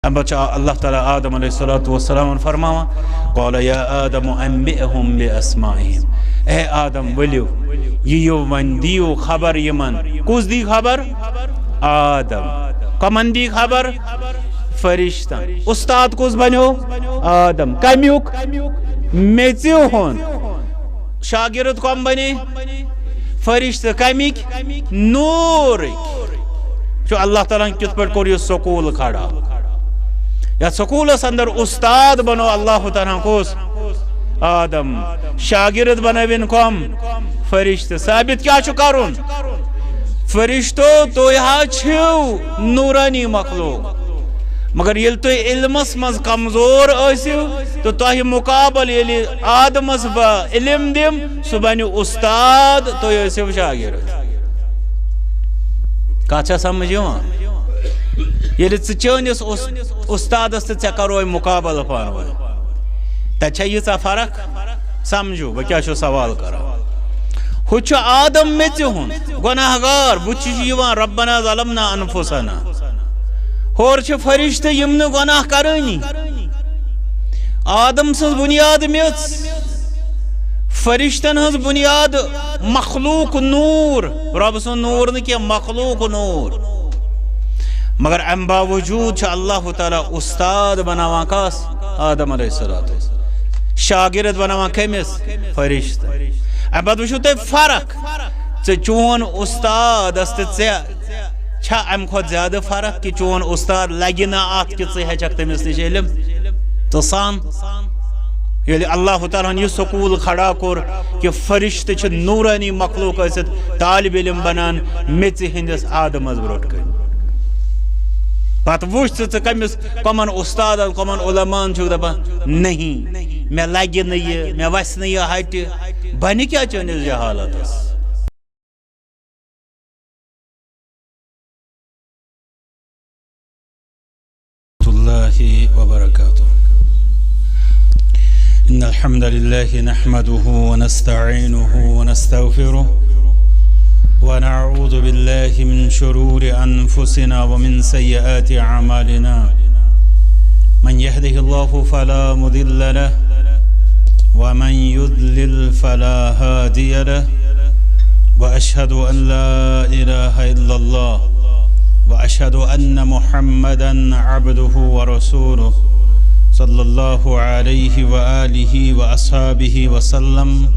اللہ تعالیٰ آدم علیہ السلام فرماوا قال یا آدم انبئهم باسمائهم اے آدم ولو یہ ون دیو خبر یمن کس دی خبر آدم کمن دی خبر فرشتہ استاد کس بنو آدم کمیوک میچیو ہون شاگرد کم بنے فرشتہ کمیک نور جو اللہ تعالیٰ کت پر کور یہ سکول کھڑا یا سکول اندر استاد بنو اللہ تعالیٰ کوس آدم شاگرد بنوین کم فرشتہ ثابت کیا چھو کرون فرشتو تو یہاں چھو نورانی مخلوق مگر یل تو علمس مز کمزور ایسیو تو توہی مقابل یلی آدمس با علم دیم سو بنی استاد تو ایسیو شاگرد کاچھا سمجھو یلی چونس استادس تو ژے کروے مقابل پانوے تچھا یہ فرق سمجھو بہ کیا چھو سوال کرا ہوچ آدم میچ ہون گناہ گار بچ یوان ربنا ظلمنا انفسنا ہور چھ فرشتہ یم نہ گناہ کرانی آدم سن بنیاد میچ فرشتن ہز بنیاد مخلوق نور رب سن نور نہ کہ مخلوق نور مگر ام باوجود چھ اللہ تعالیٰ استاد بناوان کاس آدم علیہ السلام شاگرد بناوان کمس فرشتہ ام بعد وچھو تے فرق ژے چون استاد است ژے چھا ام کھوت زیادہ فرق کہ چون استاد لگی نہ ات کہ ژے ہچک تمس نش علم تو سان یلی اللہ تعالیٰ یہ سکول کھڑا کور کہ فرشتہ چھ نورانی مخلوق است طالب علم بنان میچ ہندس آدم از بروٹ کر پت وچ کمس کمن استاد کمن علمان چھو دپان نہیں میں لگی نہ یہ میں وس نہ یہ ہٹ بنی کیا چنس یہ حالت اللہ وبرکاتہ ان الحمد لله نحمده ونستعينه ونستغفره ونعوذ بالله من شرور أنفسنا ومن سيئات أعمالنا من يهده الله فلا مضل له ومن يضلل فلا هادي له وأشهد أن لا إله إلا الله وأشهد أن محمدا عبده ورسوله صلى الله عليه وآله وأصحابه وسلم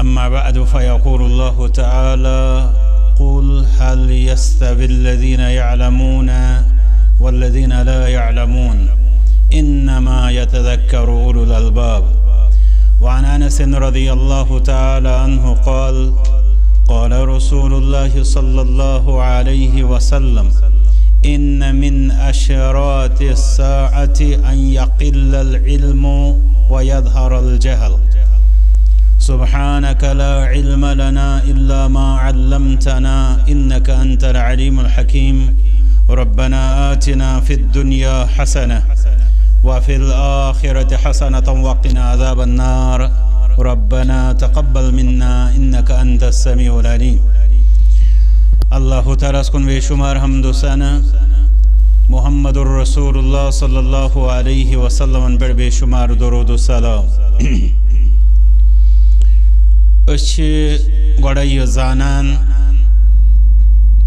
أما بعد فيقول الله تعالى قل هل يستوي الذين يعلمون والذين لا يعلمون إنما يتذكر أولو الألباب وعن أنس رضي الله تعالى عنه قال قال رسول الله صلى الله عليه وسلم إن من أشراط الساعة أن يقل العلم ويظهر الجهل سبحانك لا علم لنا إلا ما علمتنا إنك أنت العليم الحكيم ربنا آتنا في الدنيا حسنة وفي الآخرة حسنة وقنا عذاب النار ربنا تقبل منا إنك أنت السميع العليم الله تعالى اسكن بشمار حمد سنة محمد رسول الله صلى الله عليه وسلم بشمار درود السلام گوڑائی زانان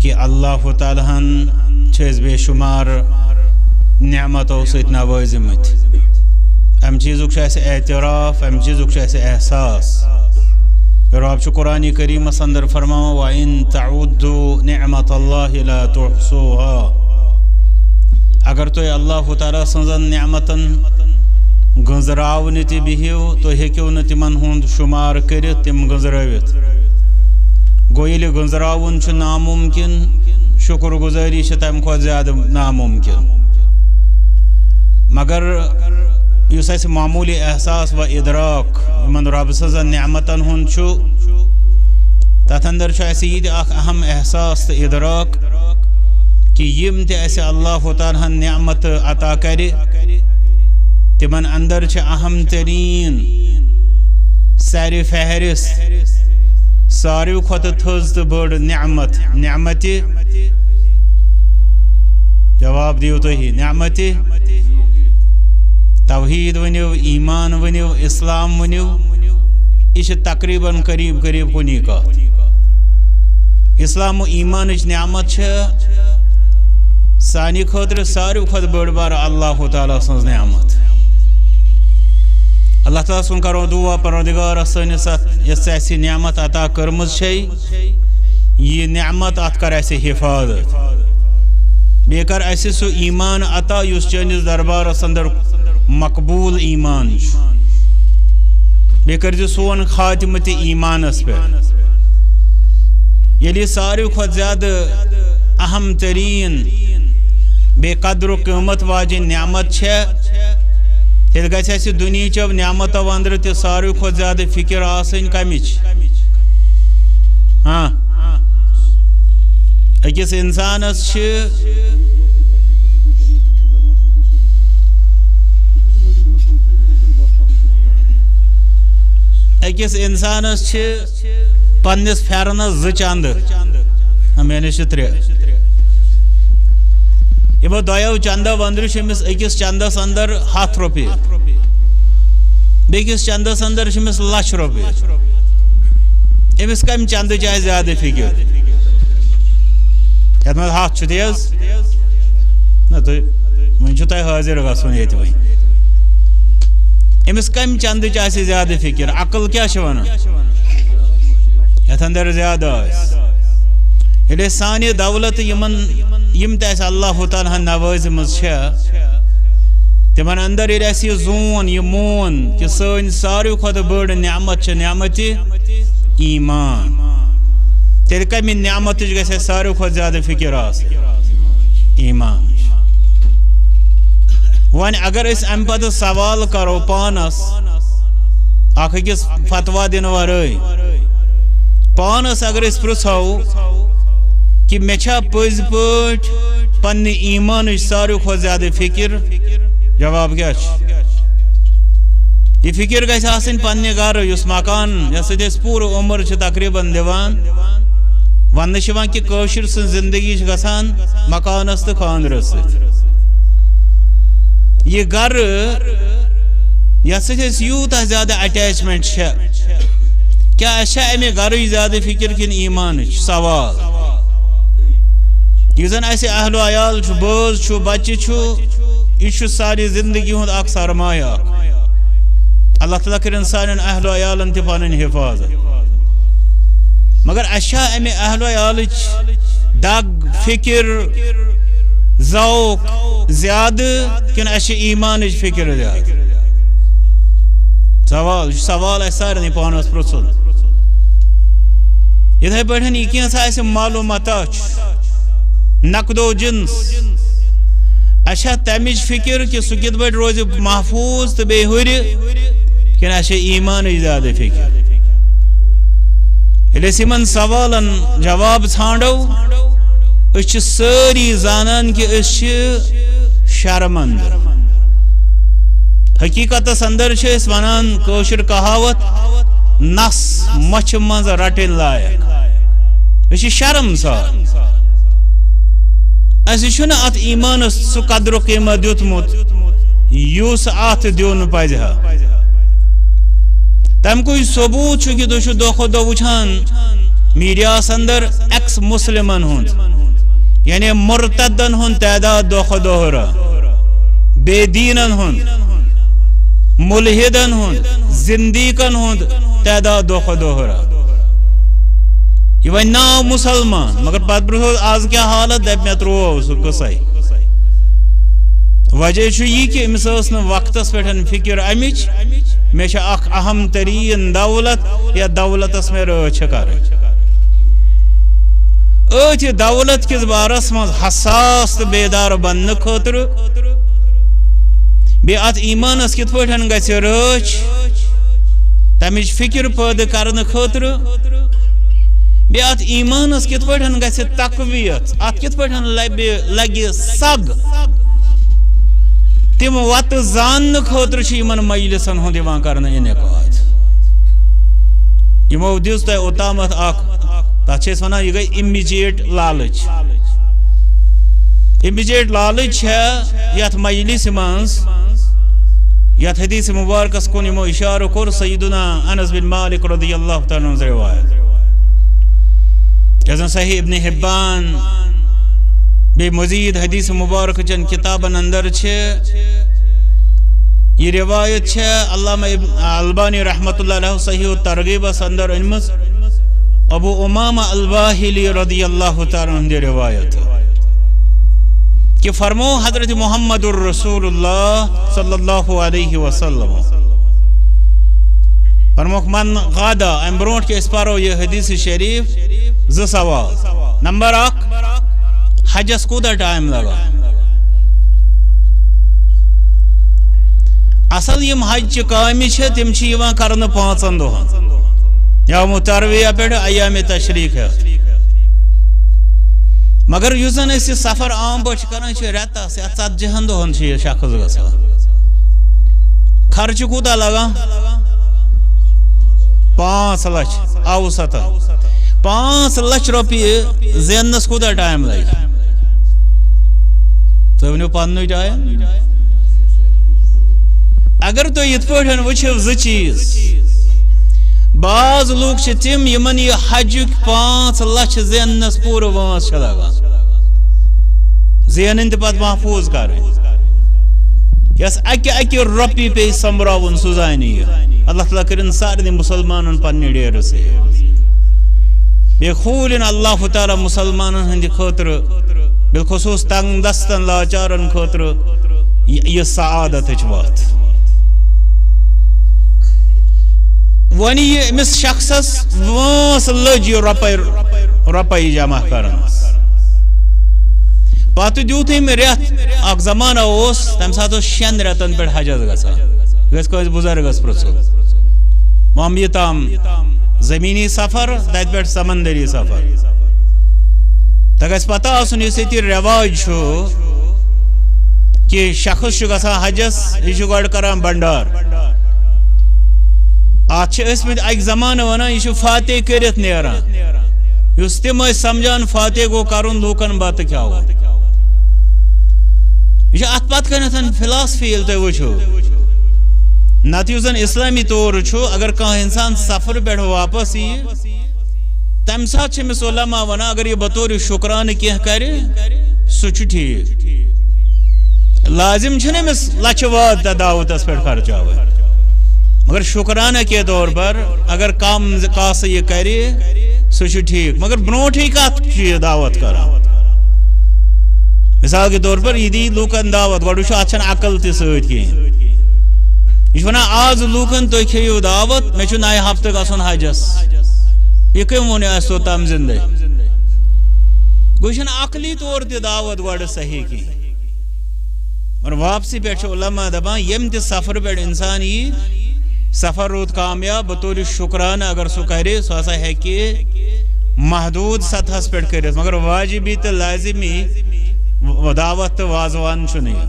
کہ اللہ تعالیٰ چھز بے شمار نعمتوں سیت نوازمت ام چیزک چھے اعتراف ام چیزک چھے احساس رب چھ قرآن کریم اندر فرماؤ وَإِن تَعُدُّوا نِعْمَةَ اللَّهِ لَا تُحْصُوهَا اگر تو اللہ تعالیٰ سنزن نعمتن گنزراؤنی تی بہیو تو ہیکیو نتی من ہوند شمار کرت تم گنزراویت گویلی گنزراؤن چھ ناممکن شکر گزاری چھ تم خواہ زیادہ ناممکن مگر یس ایسی معمولی احساس و ادراک من رب سزن نعمتن ہوند چھو تات اندر چھ ایسی یہ اہم احساس تا ادراک کہ یم تی ایسی اللہ تعالیٰ نعمت عطا کری تمن اندر چھ اہم ترین ساری فہرست ساری خط تھز تو بڑ نعمت جواب دیو تھی نعمت توحید ونیو ایمان ونیو اسلام ونیو یہ تقریباً قریب قریب کنی کات اسلام و ایمان نعمت سانی خاطر ساری خود بڑ بار اللہ تعالیٰ سن نعمت اللہ تعالیٰ سن کرو دعا پروردگار سنس یس ایسی نعمت عطا کرمز یہ نعمت ات کر ایسے حفاظت بے کر ایسے سو ایمان عطا یس چنس دربار اندر مقبول ایمان بے کر سون خاتمت ایمانس پہ یلی ساری خود زیادہ اہم ترین بے قدر و قیمت واجن نعمت تیل گھس اس دنیا چو نعمتو اندر تے ساری خود زیادہ فکر آسن کمچ ہاں اکس انسانس اکس انسانس پنس پھیرنس ز چند میں ترے یمو دو چندو اندر امس اکس چندس اندر 100 روپیہ بیکس چندس اندر امس 1,00,000 روپیہ امس کم چند چاہے زیادہ فکر یت مز 100 تیز نا تھی حاضر گھن یہ امس کم چند چاہے زیادہ فکر عقل کیا ونان یت اندر زیادہ یل سانہ دولت یم تس اللہ تعالیٰ نواز مز تمن اندر یہ زون یہ مون کہ سن ساری کھت بڑ نعمت نعمت ایمان تیل کم نعمت گھس ساری کھت زیادہ فکر ایمان ون اگر اس ام پتہ سوال کرو پانس اخ أکس فتوا دن ورٲے پانس اگر اس پرژھو کہ مے چھا پز پٲٹھۍ پننہِ ایمانٕچ ساروی کھۄتہٕ زیادٕ فکر جواب کیا یہ فکر گژھِ آسٕنۍ پننہِ گرٕ یُس مکان یس سۭتۍ أسۍ پوٗرٕ عمر چھِ تقریباً دِوان وننہٕ چھِ یِوان کہِ کٲشِر سٕنٛز زندگی چھِ گژھان مکانس تہٕ خانٛدرس سۭتۍ یہ گرٕ یس سۭتۍ أسۍ یوٗتاہ زیادٕ اٹیچمنٹ چھےٚ کیا اَسہِ چھا امہِ گرٕچ زیادٕ فکر کِنہٕ ایمانٕچ سوال یہ زن ایسے اہل و عیال چھو بوز چھو بچے چھو یہ ساری زندگی ہند اخ سرمایہ اللہ تعالیٰ کرن سانن اہل و عیالن تہ پنن حفاظت مگر اشا امی اہل و عیالچ دگ فکر ذوق زیادہ کن اش ایمانچ فکر زیادہ سوال اس سارے پانس پرژھن یتھے پٲٹھۍ یہ کینٛژھا اسہِ معلومات نقد و جنس اچھا تمچ فکر کہ سہ کت پٲٹھۍ روزِ محفوظ تو بیٚیہِ ہُرِ کِنہٕ اچھا ایمانٕچ زیادٕ فکر ییٚلہِ أسۍ یِمن سوالن جواب ژھانڈو أسۍ چھِ سٲری زانان کہ أسۍ چھِ شرمنٛد حقیقتس اندر چھِ أسۍ ونان کٲشِر کہاوت نس مچھ منٛز رٹٕنۍ لایق أسۍ چھِ شرمسار اسی چھُنہ ات ایمانس سہ قدر و قیمت دیتمت یُس ات دیون پزِ ہا تم کوئی ثبوت چھُ کہ تُہۍ چھِو دۄہ کھۄتہٕ دۄہ وٕچھان میڈیاہس اندر ایکس مسلمن ہُنٛد یعنی مرتدن ہُنٛد تعداد دۄہ کھۄتہٕ دۄہ ہُران بے دیٖنن ہُنٛد ملحدن ہُنٛد زندیقن ہُنٛد تعداد دۄہ کھۄتہٕ دۄہ ہُران یہ ون ناو مسلمان مگر پتہ پرژھو آز کیا حالت دپ مے ترٛوو سُہ قصے وجہ چھُ یہِ کہ أمِس ٲس نہٕ وقتس پٮ۪ٹھ فکر امِچ مےٚ چھِ اکھ اہم تریٖن دولت یا دولتس مےٚ رٲچھ چھِ کرٕنۍ أتھۍ دولت کِس بارس منٛز حساس تہٕ بیدار بننہٕ خٲطرٕ بیٚیہِ اتھ ایمانس کِتھ پٲٹھۍ گژھِ رٲچھ تمِچ فکر پٲدٕ کرنہٕ خٲطرٕ بی ات ایمانس کت پٲٹھۍ گژھِ تقویت ات کت پٲٹھۍ لگہِ سگ تم وتہٕ زاننہٕ خٲطرٕ چھِ یِمن مجلسن ہُنٛد یِوان کرنہٕ انعقاد یِمو دِژ تۄہہِ اوٚتامتھ اکھ تتھ چھِ أسۍ ونان یہِ گٔے اِمیجیٹ لالٕچ امیجیٹ لالچ ہے یت مجلس منز یت حدیث مبارکس کن یمو اشارہ کور سیدنا انس بن مالک رضی اللہ تعالیٰ عنہ روایت جزن صحیح ابن حبان بے مزید حدیث مبارک چن کتابن اندر چھے یہ روایت چھے علامہ البانی رحمت اللہ علیہ صحیح ترغیب اندر انمس ابو امامہ الباہلی رضی اللہ تعالیٰ عنہ روایت کہ فرمو حضرت محمد الرسول اللہ صلی اللہ علیہ وسلم فرمو من غادا امبرونٹ کے اس پارو یہ حدیث شریف ز سوال نمبر 1 حجس کودا ٹائم لگا اصل یم حج کامی چھے تم چھ یوان کرن 5 دۄہن یوم ترویہ پیٹھ ایام تشریق ہے مگر یوزن اس سفر عام پہ کران ریتس 40 دۄہن یہ شخص گا خرچ کوتا لگا 5 لچھ اوسط 5 لچھ روپیہ زینس کوتا ٹائم لگا تو ونو پن ٹائم اگر تو یت پہ وچھو ز چیز بعض لوگ تم یمن یہ حج 5 لچھ زینس پور وانس لگان زینن تو پتہ محفوظ کر یس اکہ روپی پہ سمبراون سہ زانی اللہ تعالیٰ کرن سارے مسلمان پنہ ڈیر سے یہ کھولن اللہ تعالیٰ مسلمان ہند خاطر بالخصوص تنگ دستن لاچارن خاطر یہ سعادت وات ونی یہ امس شخصس وانس لج یہ روپے جمع کرن پتہ دیوت ہم ریت اک زمانہ اس تم سات 6 ریتن پہ حجس گھس کس بزرگس پرسو مام یہ تام زمینی سفر تت پہ سمندری سفر تو گھس پتہ آسن اس رواج کہ شخص گھان حجس یہ گۄڈٕ کران بنڈار ات اک زمانہ ونان یہ فاتح کرت نیران اس تم سمجھان فاتح گو کرن لوکن بتہ کھیاو یہ ات پتہ کنتھ فلاسفی یل تھی وچھو نت زن اسلامی طور اگر کان انسان سفر پہ واپس یہ تم سات امس علماء ونان اگر یہ بطور شکرانہ کی کر سہ ٹھیک لازم امس لچھ واد دعوتس پہ خرچاو مگر شکرانہ کے طور پر اگر کم کاس یہ کرے سہ ٹھیک مگر برونٹھی کت دعوت کران مثال کے طور پر یہ دی لوکن دعوت گوڑ ات عقل تہ ست کہین یہ ونان آز لوکن تھی کھیو دعوت مے نئے ہفتہ گھن حجس یہ کم ون توتام زندہ گو عقلی طور تہ دعوت گوڑ صحیح کہین اور واپسی پہ علماء دپان یم تہ سفر پہ انسان یہ سفر رود کامیاب بطور شکرانہ اگر سہ کرے سہ ہسا ہیکہ محدود سطحس پہ کرت مگر واجبی تو لازمی دعوت تو وازوان نہیں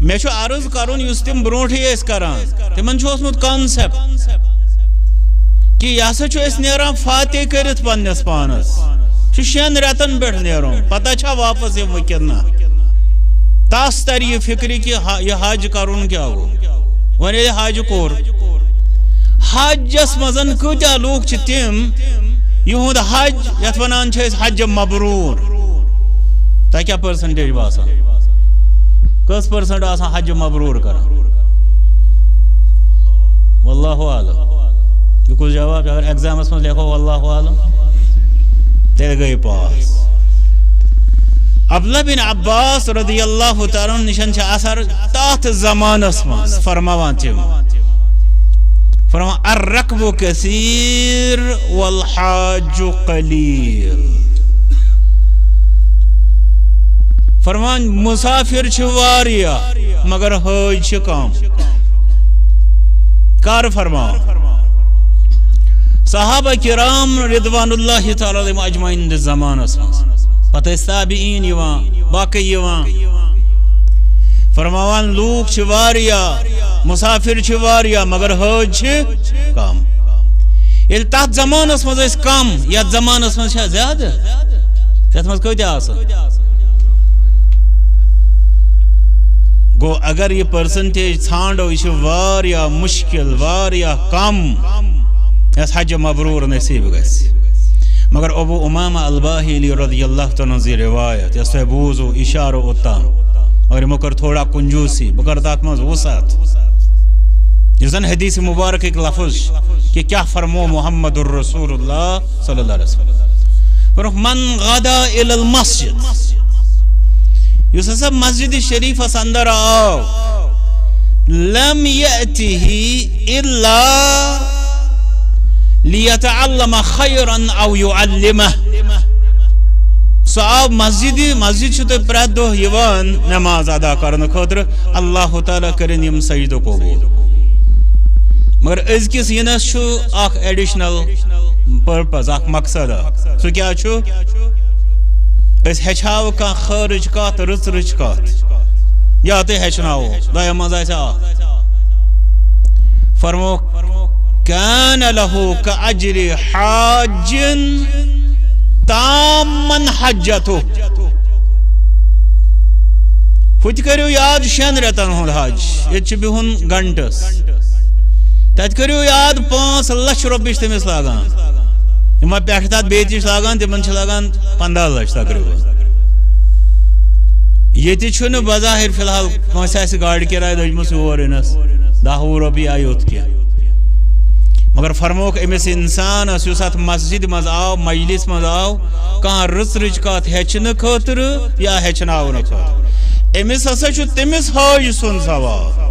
مے عرض کرن اس تم برونٹھی کران تمن اوسمت کانسیپٹ کہ یہ ہسا نیران فاتح کرت پنس پانس 6 ریتن پہ نیرون پتہ چھا واپس یہ وکرنا تاس تر یہ فکری کہ یہ حج کرن کیا گو ون حج کور حجس مزن کتیا لوگ تم یہ حج یت ونان حج مبرور تہ کیا پرسنٹیج باسان کس پرسنٹ آسان حج مبرور کر واللہ عالم یہ کچھ جواب اگر ایگزامس میں لکھو واللہ عالم تیل گئی پاس عبداللہ بن عباس رضی اللہ تعالیٰ نشان چھ اثر تات زمانس مز فرماوان تم فرمان الرکب کثیر والحاج قلیل فرمان مسافر چھ واریا مگر حاج چھ کم کار فرمان صحابہ کرام رضوان اللہ تعالیٰ علیہم اجمعین دے زمانس مز پتہ تابعین یوان باقی یوان فرماوان لوگ چھ واریا مسافر چھ واریا مگر حاج چھ کم یل تات زمانس مز کم یا زمانس مز زیادہ تت مز کتیا گو اگر یہ پرسنٹیج ژھانڈو یہ واریاہ مشکل واریاہ کم یس حج مبرور نصیب گژھِ مگر ابو امامہ الباہلی رضی اللہ تعالیٰ عنہ روایت یس تۄہہِ بوٗزو اشارو اوٚتام مگر یِمو کٔر تھوڑا کنجوسی بہٕ کَرٕ تَتھ منٛز وُسعت یُس زن حدیث مبارکٕکۍ لفظ کہ کیا فرمو محمد الرسول اللہ صلی اللہ علیہ وسلم من غدا الى المسجد یُس ہسا مسجد شریفس اندر آو لم یأتہ الا لیتعلم خیرا او یعلمہ سو آو مسجد چھُ تۄہہِ پرٛٮ۪تھ دۄہ یِوان نماز ادا کرنہٕ خٲطرٕ اللہ تعالیٰ کٔرِنۍ یِم سجدٕ قبوٗل مگر أزکِس یِنس چھُ اکھ ایڈیشنل پرپز اکھ مقصد سُہ کیٛاہ چھُ أسۍ ہیٚچھاوو کانٛہہ خٲرٕج کتھ رٕژ کتھ یا تُہۍ ہیٚچھناوو دۄیو منٛز آسہِ اکھ فرموکھ کان لہو کأجر حاج تامن حجتہ ہُتہِ کٔرِو یاد 6 رٮ۪تن ہُنٛد حج ییٚتہِ چھُ بِہُن گنٹس تتہِ کٔرِو یاد 5 لچھ رۄپیہِ چھِ تٔمِس لاگان یِمن پٮ۪ٹھٕ تتھ بیٚیہِ تہِ چھِ لاگان تِمن چھِ لاگان 15 لچھ تقریٖبن ییٚتہِ چھُنہٕ بظاہر فی الحال کٲنٛسہِ آسہِ گاڑِ کِراے دٔجمٕژ یور یِنس 10 رۄپیہِ آیہِ یوٚت کینٛہہ مگر فرموکھ أمِس اِنسانس یُس اتھ مسجد منٛز آو مجلس منٛز آو کانٛہہ رٕژ کتھ ہیٚچھنہٕ خٲطرٕ یا ہیٚچھناونہٕ خٲطرٕ أمِس ہسا چھُ تٔمِس حاج سُنٛد ثواب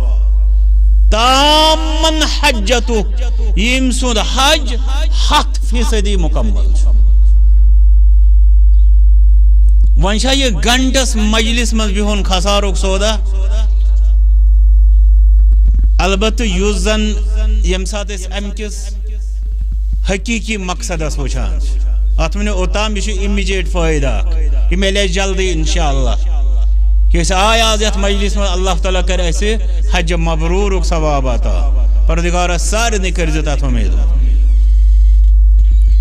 تامن حجتہ ییٚمۍ سُنٛد حج 100% مکمل چھُ وۄنۍ چھا یہِ گنٹس مجلس منٛز بِہُن خسارُک سودا البتہ یُس زن ییٚمہِ ساتہٕ أسۍ امہِ کِس حقیٖقی مقصدس وٕچھان چھِ اتھ وَنو اوٚتام یہِ چھُ اِمِجیٹ فٲیدٕ اکھ یہِ میلہِ اَسہِ جلدی انشاءاللہ کہ أسۍ آے آز یتھ مجلس منٛز اللہ تعالیٰ کرِ اَسہِ حج مبروٗرُک ثواب عطا پروردگارس سارنٕے کٔرۍزِ تتھ اُمید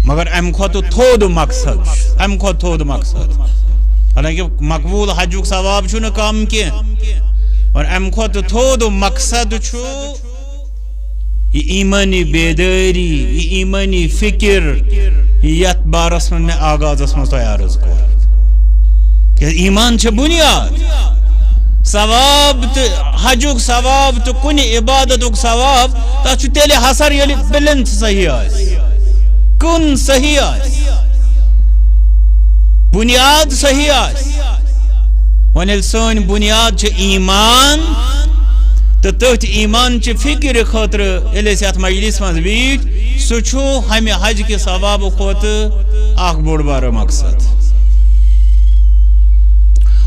مگر امہِ کھۄتہٕ تھوٚد مقصد چھُ امہِ کھۄتہٕ تھوٚد مقصد حالانکہ مقبوٗل حجُک ثواب چھُنہٕ کم کینٛہہ اور امہِ کھۄتہٕ تھوٚد مقصد چھُ یہ ایمانی بیداری یہ ایمانی فکر یتھ بارس منٛز مےٚ آغازس منٛز تۄہہِ عرض کوٚر ایمان چھِ بُنیاد ثواب تہٕ حجُک ثواب تہٕ کُنہِ عبادتُک ثواب تتھ چھُ تیٚلہِ حسر ییٚلہِ پِلنتھ صحیح آسہِ کُن صحیح آسہِ بُنیاد صحیح آسہِ وۄنۍ ییٚلہِ سٲنۍ بُنیاد چھِ ایمان تہٕ تٔتھۍ ایمان چہِ فکرِ خٲطرٕ ییٚلہِ أسۍ یتھ مجلس منٛز بیٖٹھۍ سُہ چھُ ہمہِ حج کہِ ثوابہٕ کھۄتہٕ اکھ بوٚڑ بارٕ مقصد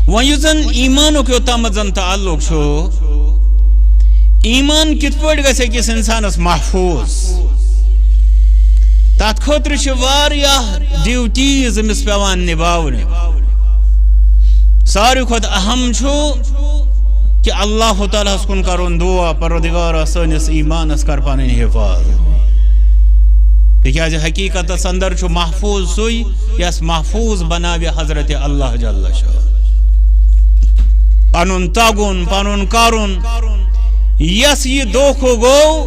وۄنۍ یُس زن ایمانُک یوٚتامتھ زن تعلق چھُ ایمان کِتھ پٲٹھۍ گژھِ أکِس انسانس محفوٗظ تتھ خٲطرٕ چھِ واریاہ ڈیوٹیٖز أمِس پیٚوان نِباونہِ ساروٕے کھۄتہٕ اہم چھُ کہ اللہ تعالیٰ ہس کُن کرُن دُعا پروردگارا سٲنِس ایمانس کر پنٕنۍ حفاظ تِکیٛازِ حقیٖقتس اندر چھُ محفوٗظ سُے یس محفوٗظ بناوِ حضرت اللہ جل شاہ پنُن تگُن پنُن کرُن یس یہِ دھوکھٕ گوٚو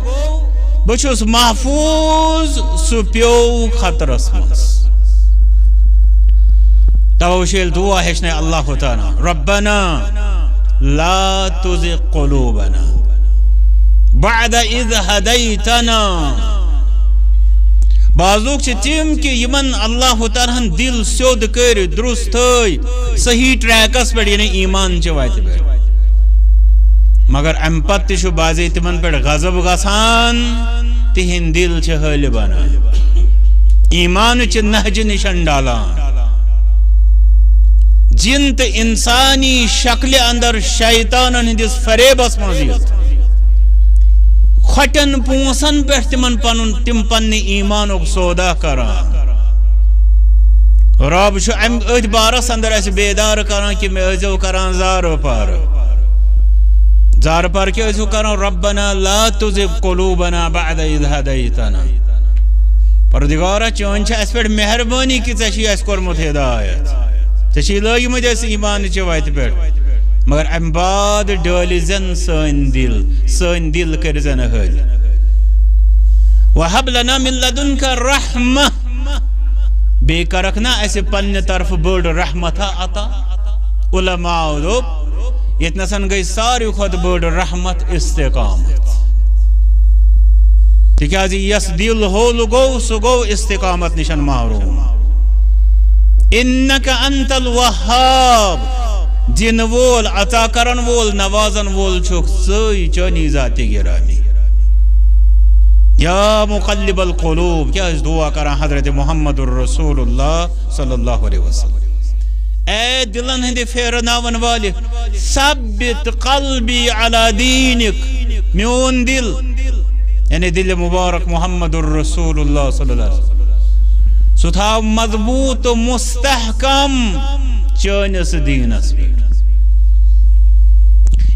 بہٕ چھُس محفوٗظ سُہ پیوٚو خطرس منٛز توے چھُ ییٚلہِ دُعا ہیٚچھناے اللہ تعالیٰ ربنا لا تزغ قلوبنا بعد اذ هديتنا بعضوک چھِ تِم کہ یِمن اللہ تعالیٰ ہن دل سیوٚد کٔرۍ درست تھٲے صحیح ٹریکس پٮ۪ٹھ یعنی ایمان چہِ وتہِ پٮ۪ٹھ مگر امہِ پتہٕ تہِ چھُ بعضے تِمن پٮ۪ٹھ غضب گژھان تِہنٛدۍ دل چھِ ہلہِ بنان ایمانٕچہِ نہجہِ نِشن ڈالان جن تہٕ انسانی شکلہِ اندر شیطانن ہٕنٛدِس فریبس منٛز یِتھ کھۄٹٮ۪ن پونٛسن پٮ۪ٹھ تِم پننہِ ایمانُک سودا کران رب چھُ أتھۍ بارس اندر اسہِ بیدار کران کہ مےٚ ٲسۍزیو کران زارٕ پارٕ کیٛاہ ٲسِو کران ربنا لا تزغ قلوبنا بعد اذ هديتنا پروردگارا چٲنۍ چھِ اسہِ پٮ۪ٹھ مہربٲنی کہ ژےٚ چھُے اسہِ کوٚرمُت ہدایت ژےٚ چھِ لٲگمٕتۍ أسۍ ایمانٕچہِ وتہِ پٮ۪ٹھ مگر ام بعد ڈٲلۍ زن سٲنۍ دل کٔرۍ زن حٲل وَهَبْ لَنَا مِن لَدُنْكَ رَحْمَةً بیٚیہِ کرکھ نا اَسہِ پننہِ طرفہٕ بٔڑ رحمتھا عطا علماء دوٚپ ییٚتنَسن گٔے ساروی کھۄتہٕ بٔڑ رحمت استقامت تِکیٛازِ یس دل ہول گوٚو سُہ گوٚو استقامت نِش محروم اِنَّكَ أَنْتَ الْوَهَّابُ دِنہٕ وول عطا کرن وول نوازن وول چھُکھ ژٕے چٲنی ذاتِ گرامی یا مقلب القلوب کیا دعا کران حضرت محمد الرسول اللہ صلی اللہ علیہ وسلم اے دلن ہندے پھیرناون والے ثبت قلبی علی دینک میون دل یعنی دل مبارک محمد الرسول اللہ صلی اللہ علیہ وسلم سُہ تھاو مضبوط و مستحکم چٲنِس دیٖنس پٮ۪ٹھ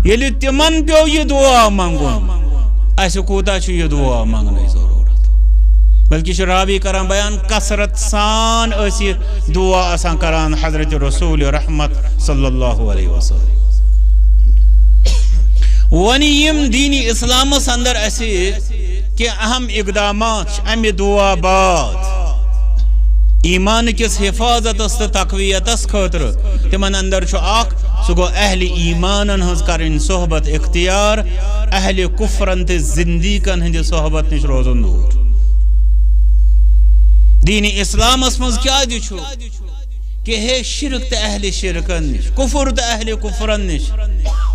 ییٚلہِ تِمن پیوٚو یہِ دعا منٛگُن اسہِ کوٗتاہ چھُ یہِ دعا منٛگنٕچ ضروٗرت بلکہِ چھُ راوی کران بیان کثرت سان ٲسۍ یہِ دعا آسان کران حضرت رسول رحمت صلی اللہ علیہ وسلم وۄنۍ یِم دیٖنی اِسلامس اندر اسہِ کینٛہہ اہم اقدامات چھِ امہِ دعا بعد ایمان کس حفاظتس تہٕ تقویتس خٲطرٕ تِمن اندر چھُ اکھ سُہ گوٚو اہلِ ایمانن ہٕنٛز کرٕنۍ صحبت اختیار اہلِ کفرن تہٕ زندیٖقن ہٕنٛدِ صحبت نِش روزُن دوٗر دیٖنی اسلامس منٛز کیٛازِ چھُ کہ ہے شرک تہٕ اہلِ شرکن نِش کفر تہٕ اہلِ کفرن نِش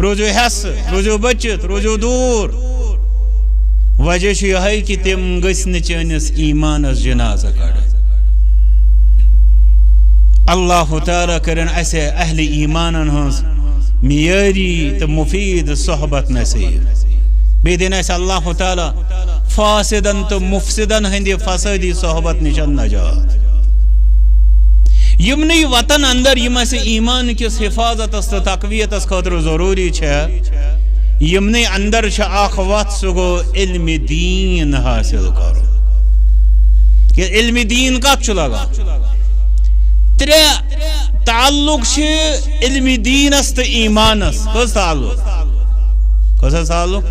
روزِو ہٮ۪سہٕ روزِو بٔچِتھ روزِو دوٗر وجہ چھُ یِہوٚے کہِ تِم گٔژھۍ نہٕ چٲنِس ایمانس جنازٕ کڑٕنۍ اللہ تعالیٰ کرن اسے اہل ایمانن ہنز معیاری تو مفید صحبت نصیب بیٚیہِ دِن اسے اللہ تعالیٰ فاسدن تو مفسدن ہندِ فسادی صحبت نشن نجات یمنٕے وطن اندر یم اسے ایمان کس حفاظتس تو تقویتس خاطر ضروری چھِ یمنٕے اندر چھِ اکھ وتھ سُہ گوٚو علم دین حاصل کرُن کہ علم دین کتھ چھُ لگان ترٛےٚ تعلق چھِ علم دینس تہٕ ایمانس کٔژ تعلق کٔژ حظ تعلق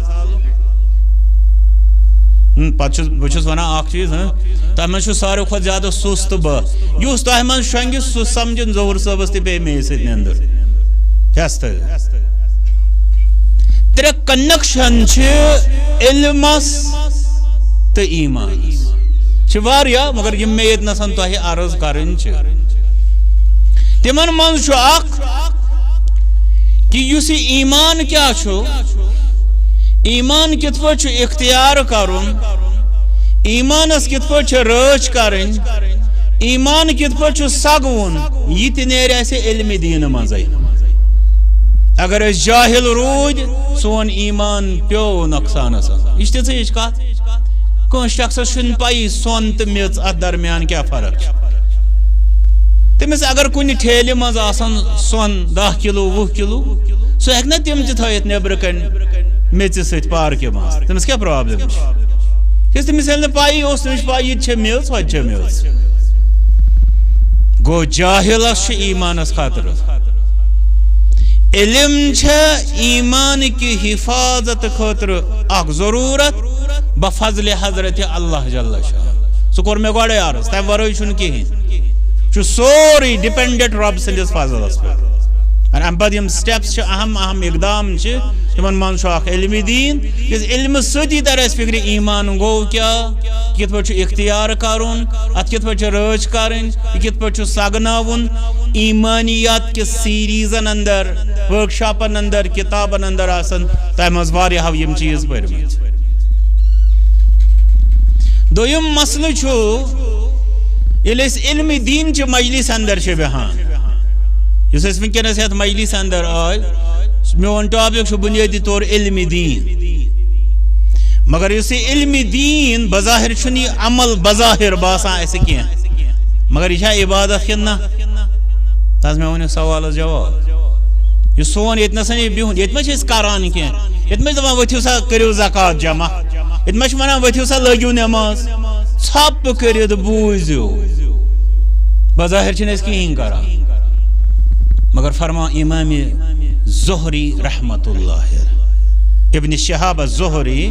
پتہٕ چھُس بہٕ چھُس ونان اکھ چیٖز تتھ منٛز چھُ ساروی کھۄتہٕ زیادٕ سُس تہٕ بہہ یُس تۄہہِ منٛز شۄنٛگہِ سُہ سمجھُن ظہوٗر صٲبس تہِ پیٚیہِ مے سۭتۍ نیٚنٛدٕر چھَس تہٕ ترٛےٚ کنیکشن چھِ علمس تہٕ ایمانس چھِ واریاہ مگر یِم مےٚ ییٚتنس تۄہہِ عرض کرٕنۍ چھِ تِمن منٛز چھُ اکھ کہ یُس یہِ ایمان کیٛاہ چھُ ایمان کِتھ پٲٹھۍ چھُ اختیار کرُن ایمانس کِتھ پٲٹھۍ چھِ رٲچھ کرٕنۍ ایمان کِتھ پٲٹھۍ چھُ سگوُن یہِ تہِ نیرِ اسہِ علمِ دیٖنہٕ منٛزٕے اگر أسۍ جاہل روٗدۍ سون ایمان پیوٚو نۄقصانس یہِ چھِ تِژھٕے کتھ کٲنٛسہِ شخصس چھُنہٕ پیی سۄن تہٕ میٚژ اتھ درمیان کیٛاہ فرق چھِ تٔمِس اگر کُنہِ ٹھیلہِ منٛز آسن سۄن 10 کِلوٗ 20 کِلوٗ سُہ ہیٚکہِ نا تِم تہِ تھٲیِتھ نیٚبرٕ کنہِ میٚژِ سۭتۍ پارکہِ منٛز تٔمِس کیٛاہ پرابلم چھِ کیٛازِ تٔمِس ییٚلہِ نہٕ پیی اوس تٔمِس چھِ پاے یہِ تہِ چھےٚ میٚژ ہۄ تہِ چھےٚ میٚژ گوٚو جاہلس چھُ ایمانس خطرٕ علم چھےٚ ایمان کہِ حفاظت خٲطرٕ اکھ ضروٗرت بفضلِ حضرت اللہ جل شاہ سُہ کوٚر مےٚ گۄڈے عرض تمہِ ورٲے چھُنہٕ کِہیٖنۍ چھُ سورُے ڈِپینڈنٹ رۄب سٕنٛدِس فضلس پٮ۪ٹھ امہِ پتہٕ یِم سٹیپس چھِ اہم اہم اقدام چھِ تِمن منٛز چھُ اکھ علمِ دیٖن یُس علمہٕ سۭتی تر اسہِ فکرِ ایمان گوٚو کیٛاہ کِتھ پٲٹھۍ چھُ اختیار کرُن اتھ کِتھ پٲٹھۍ چھِ رٲچھ کرٕنۍ یہِ کِتھ پٲٹھۍ چھُ سگناوُن ایمانیات کِس سیریٖزن اندر ورک شاپن اندر کتابن اندر آسن تمہِ منٛز واریاہو یِم چیٖز پٔرمٕتۍ دوٚیِم مسلہٕ چھُ ییٚلہِ أسۍ علمِ دیٖن چہِ مجلس اندر چھِ بیٚہوان یُس أسۍ وٕنکیٚنس یتھ مجلس اندر آے میون ٹاپک چھُ بُنیٲدی طور علمِ دیٖن مگر یُس یہِ علمِ دیٖن بظاہر چھُنہٕ یہِ عمل بظاہر باسان اسہِ کینٛہہ مگر یہِ چھا عبادت کِنہٕ نہ تہ حظ مےٚ ؤنِو سوالس جواب یہِ سون ییٚتنس یہِ بِہُن ییٚتہِ ما چھِ أسۍ کران کینٛہہ ییٚتہِ ما چھِ دپان ؤتھِو سا کٔرِو زکات جمع ییٚتہِ ما چھِ ونان ؤتھِو سا لٲگِو نٮ۪ماز ژھۄپہٕ کٔرِتھ بوٗزِو بظاہر چھِنہٕ أسۍ کِہیٖنۍ کران مگر فرمان امامِ زہری رحمت اللہ ابن شہاب الزہری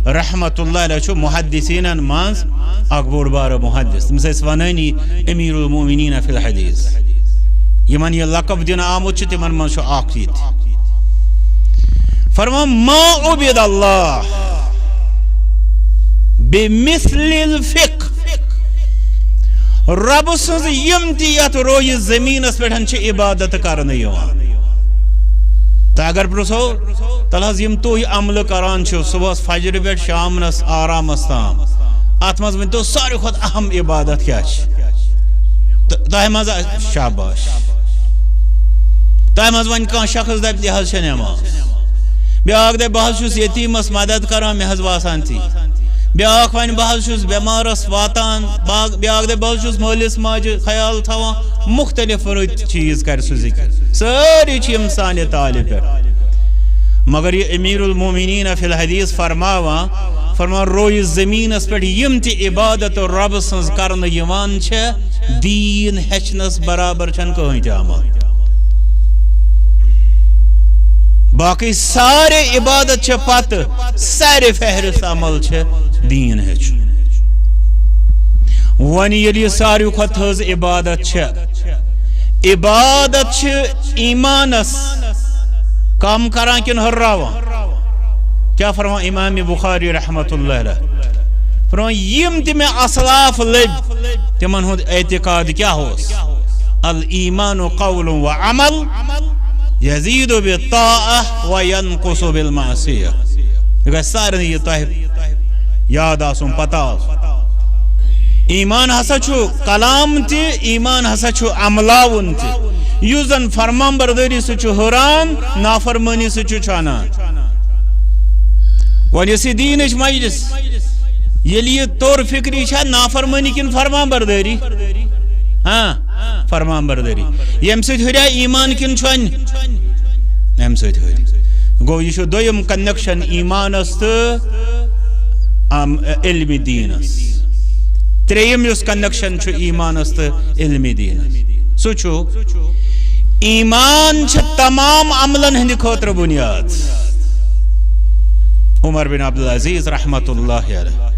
رحمت اللہ علیہ چھو محدثین منز اک بوڑ بار محدث تمس اس ونانی امیر المومنین فی الحدیث یمن یہ لقب دین آمد چھ تمن من شو آقیت فرما ما عبد اللہ بمثل الفقہ رب سنز یمتیت روی زمین اس پیٹھن چھ عبادت کرنے یوان تا اگر پرسو تلحظ یم تو عمل کران چھو صبح فجر بیٹ شام نس آرام استام آتماز من تو ساری خود اہم عبادت کیا چھ تاہی مزا شاباش تاہی مزا ون کان شخص دائب دیحظ چھ نماز بیاک دے بحث چھوس یتیمس مدد کران محض باسان تھی بیاک وین بحث چھوس بیمارس واتان بیاک دے بحث چھوس مولس ماج خیال تھا مختلف چیز کر سو ذکر ساری چی امسان طالب پر مگر یہ امیر المومنین فی الحدیث فرما روی زمین اس پر یمتی عبادت و رب سنز کرن یوان چھے دین ہچنس برابر چھن کوئی جامع باقی سارے عبادت چھے پات سارے فہرست عمل چھے دین ہچ ونی یلی ساری خطز عبادت چھے عبادت چھے ایمانس کام کران کن ہراوان کیا فرما امام بخاری رحمت اللہ علیہ فرما یم تی میں اصلاف لب تمن ہود اعتقاد کیا ہوس الایمان قول و عمل یزید بالطاعہ و ینقص بالمعصیہ لیکن سارے یہ طاہب یاد آسون پتا ایمان ہسا چھو کلام تی ایمان ہسا چھو عملاون تی یوزن فرمان برداری سچو حران نافرمانی سچو چانان ولیسی دینش مجلس یلی طور فکری چھا نافرمانی کن فرمان برداری ہاں فرمان برداری یم سید ہریا ایمان کن چھوان یم سید ہریا گو یہ شو دویم کنکشن ایمان است علم دین است تریم یس کنکشن چھو ایمان است علم دین است سوچو ایمان چھ تمام عملن ہندی خطر بنیاد عمر بن عبدالعزیز رحمت اللہ علیہ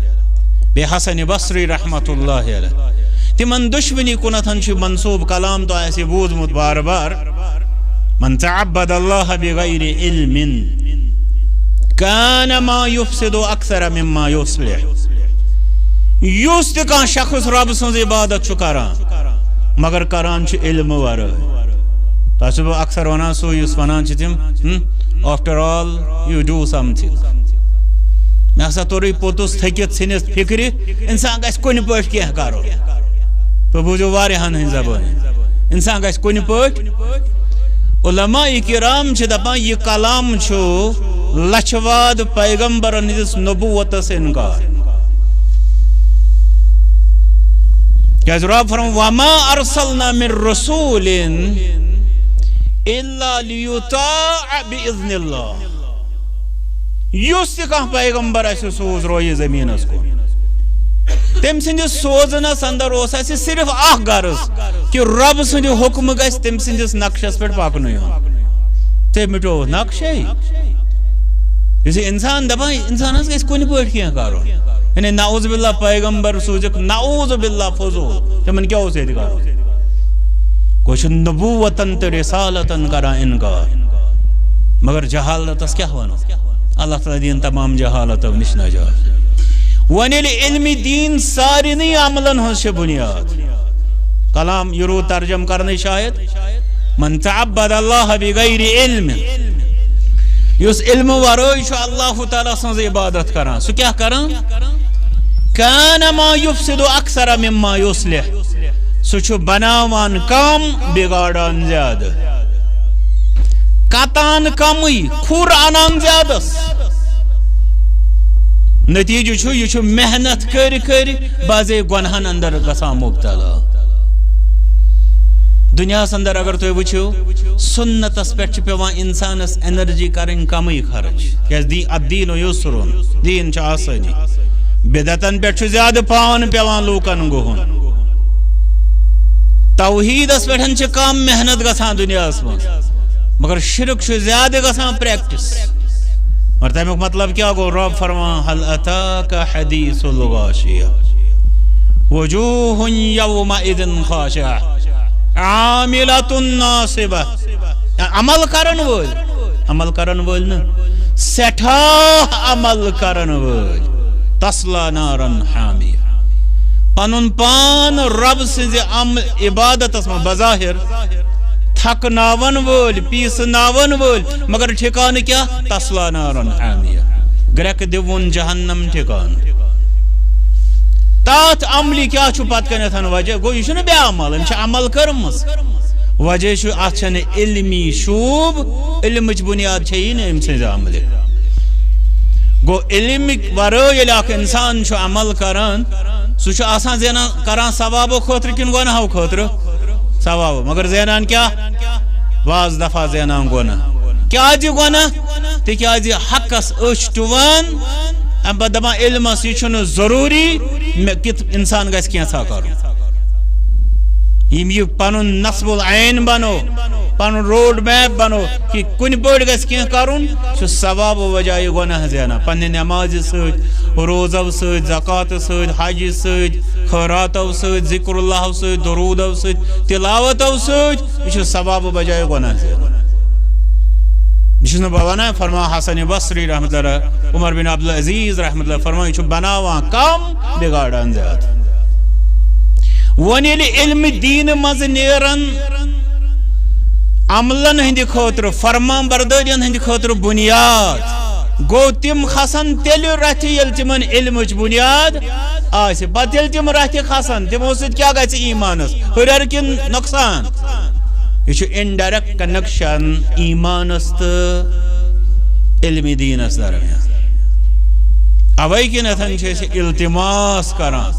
بے حسن بصری رحمت اللہ علیہ تمن دشمنی کنتن چھ منصوب کلام تو ایسے بوزمت بار بار من تعبد اللہ بغیر علم کان ما یفسد اکثر مما یصلح یوست کان شخص رب سنز عبادت چھ کران مگر کران چھ علم ور تاسو اکثر ونان سو یس ونان چھ تم after all you do something میں ہسا توری پوتوس تھکت سنس فکری انسان گھس کن پٲٹھۍ کینٛہہ کرو تو بوزو واریاہن ہٕنٛز زبان انسان گھس کن پٲٹھۍ علماء کرام چھ دپان یہ کلام چھُ لچھواد پیغمبرن ہٕنٛدِس نبوتس انکار کیاز رب فرمون وما ارسلنا من رسول الا لیطاع باذن اللہ یس تہ پیغمبر اس سوز روی زمین اس کو تم سندس سوزنس اندر اس صرف اخ غرض کہ رب سند حکم گس تم سندس نقشس پہ پکن تے مٹو نقشے یہ انسان دپان انسانس گھس کن پہ کی کرو یعنی نعوذ باللہ پیغمبر سوزک نعوذ باللہ فضول تمن کیا اس کرو کچھ نبوتن تو رسالتن کرا انکار مگر جہالتس کیا ونو اللہ تعالیٰ دین تمام جہالت نش نجات ونیل علم دین ساری نی عملن ہنس بنیاد کلام یرو ترجم کرنے شاید من تعبد اللہ بغیر علم یس علم ورائی شو اللہ تعالیٰ سنز عبادت کران سو کیا کران کان ما یفسد اکثر مما یصلح سو چھو بناوان کم بگاڑان زیادہ کتان کمی کھور آنان زیادہ نتیجہ چھو یہ چھو محنت کر بازے گناہن اندر گسان مبتلا دنیا اندر اگر تو وچھو سنتس پہ پیوان انسانس انرجی کریں کمی خرچ کیاز الدین یسرون دین چھ آسانی بدعتن پہ زیادہ پان پیوان لوکن گوہن توحید اس پہ کم محنت گسان دنیا من مگر شرک چھ زیادہ گژھان پریکٹس اور تمیک مطلب کیا گو رب فرمان هل اتاک حدیث الغاشیہ وجوہ یومئذ خاشعہ عاملۃ ناصبہ عمل کرن وول نا سٹھا عمل کرن وول تصلا نارن حامیہ پنن پان رب سز عبادت بظاہر تھکناون وول پیسناون وول مگر ٹھکان کیا تصلا نارن حامیہ گرک دیون جہنم ٹھکان تات عملی کیا چھو پت کنیتھن وجہ گو یہ چھو بے عمل ہم عمل کرمز وجہ چھو اچھن علمی شوب علمچ بنیاد چھئی نا ام سے عمل گو علم ورو یلی اخ انسان چھو عمل کران سو چھو آسان زینان کران ثوابو خاطر کن گناہو خاطر ثوابو مگر زینان کیا بعض دفعہ زینان گناہ کیا جی گناہ تی کیا جی حقس اشتوان ام پہ دپان علمس یہ چھن ضروری کت انسان گھس کینسا کرو یہ پنن نصب العین بنو پنن روڈ میپ بنو کہ کن پٲٹھۍ گژھِ کینٛہہ کرُن چھُ ثواب وجہ یہِ گۄناہ زینان پننہِ نمازِ سۭتۍ روزو سۭتۍ زکاتہٕ سۭتۍ حجہِ سۭتۍ خٲراتو سۭتۍ ذکر اللہو سۭتۍ درودو سۭتۍ تلاوتو سۭتۍ یہِ چھُ ثواب وجہ گۄناہ زینان یہ چھُس نہٕ بہٕ ونان فرمان حسن بصری رحمۃ اللہ عمر بن عبدالعزیز رحمۃ اللہ فرمان یہ چھُ بناوان کم بگاڑان زیادٕ ون ییٚلہِ علم دین مز نیرن عملن ہند خاطر فرمان بردارین ہند خاطر بنیاد گو تم کھسن تیل رتھ یل تمن علمچ بنیاد آسہِ پتہٕ ییٚلہِ تم رتھ کھسن تمو سۭتۍ کیاہ گژھِ ایمانس ہُریر کن نقصان یہ چھُ انڈائریکٹ کنیکشن ایمانس تو علم دینس درمیان اوے کنتھن چھِ أسۍ التماس کران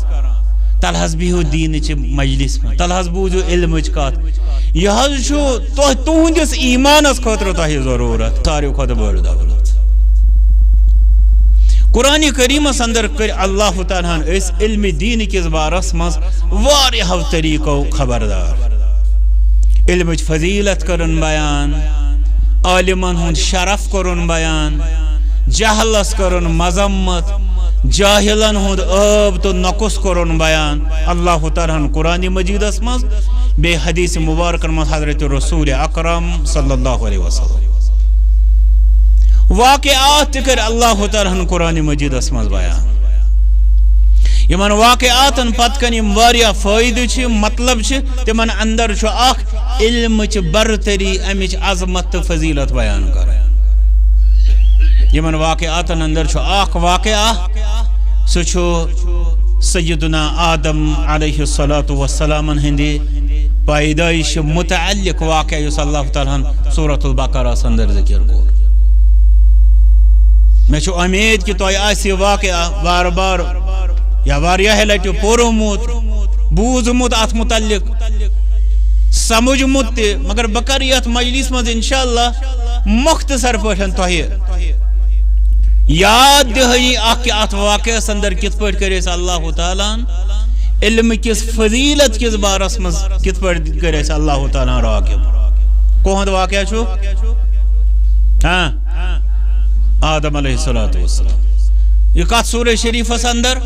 تل حظ بہو دین چہ مجلس میں تل حظ بوزو علمچ کت یہ حظ چھُ تہندس ایمانس خاطر تہ ضرورت ساروی کھۄتہٕ بٔڑ دولت قرآن کریمس اندر کر اللہ تعالیٰ اس علم دین کس بارس مز واریاہو طریقو خبردار علمچ فضیلت کرن بیان عالمن ہند شرف کرن بیان جہلس کرن مذمت جاہلن ہند عب تو نقص کرن بیان اللہ تعالیٰ قرآن مجیدس مز بے حدیث مبارکن مز حضرت رسول اکرم صلی اللہ علیہ وسلم واقعات کر اللہ تعالیٰ قرآن مجیدس مز بیان یمن واقعاتن پت کن یم واریاہ فائدہ چھ مطلب چھ تمن اندر چھ اخ علمچ برتری امچ عظمت تو فضیلت بیان کر یمن واقعاتن اندر چھ اخ واقعہ سہ چھ سیدنا آدم علیہ السلام ہندی پیدائش متعلق واقعہ یس اللہ تعالیٰ سورۃ البقرہ اندر ذکر کور میں چھ امید کہ تہ آسی واقعہ بار بار یا واریاہ لٹہ پورمت بوزمت ات متعلق سمجھمت تہ مگر بہ کر یتھ مجلس مز انشاءاللہ مختصر پٲٹھۍ تہ یاد دہی اخ ات واقعہ اندر کت پٲٹھۍ کر اللہ تعالیٰ علم کس فضیلت کس بارس مز کت پٲٹھۍ کر اللہ تعالیٰ راغب کہند واقعہ چھو ہاں آدم علیہ السلام یہ کت سورہ شریفس اندر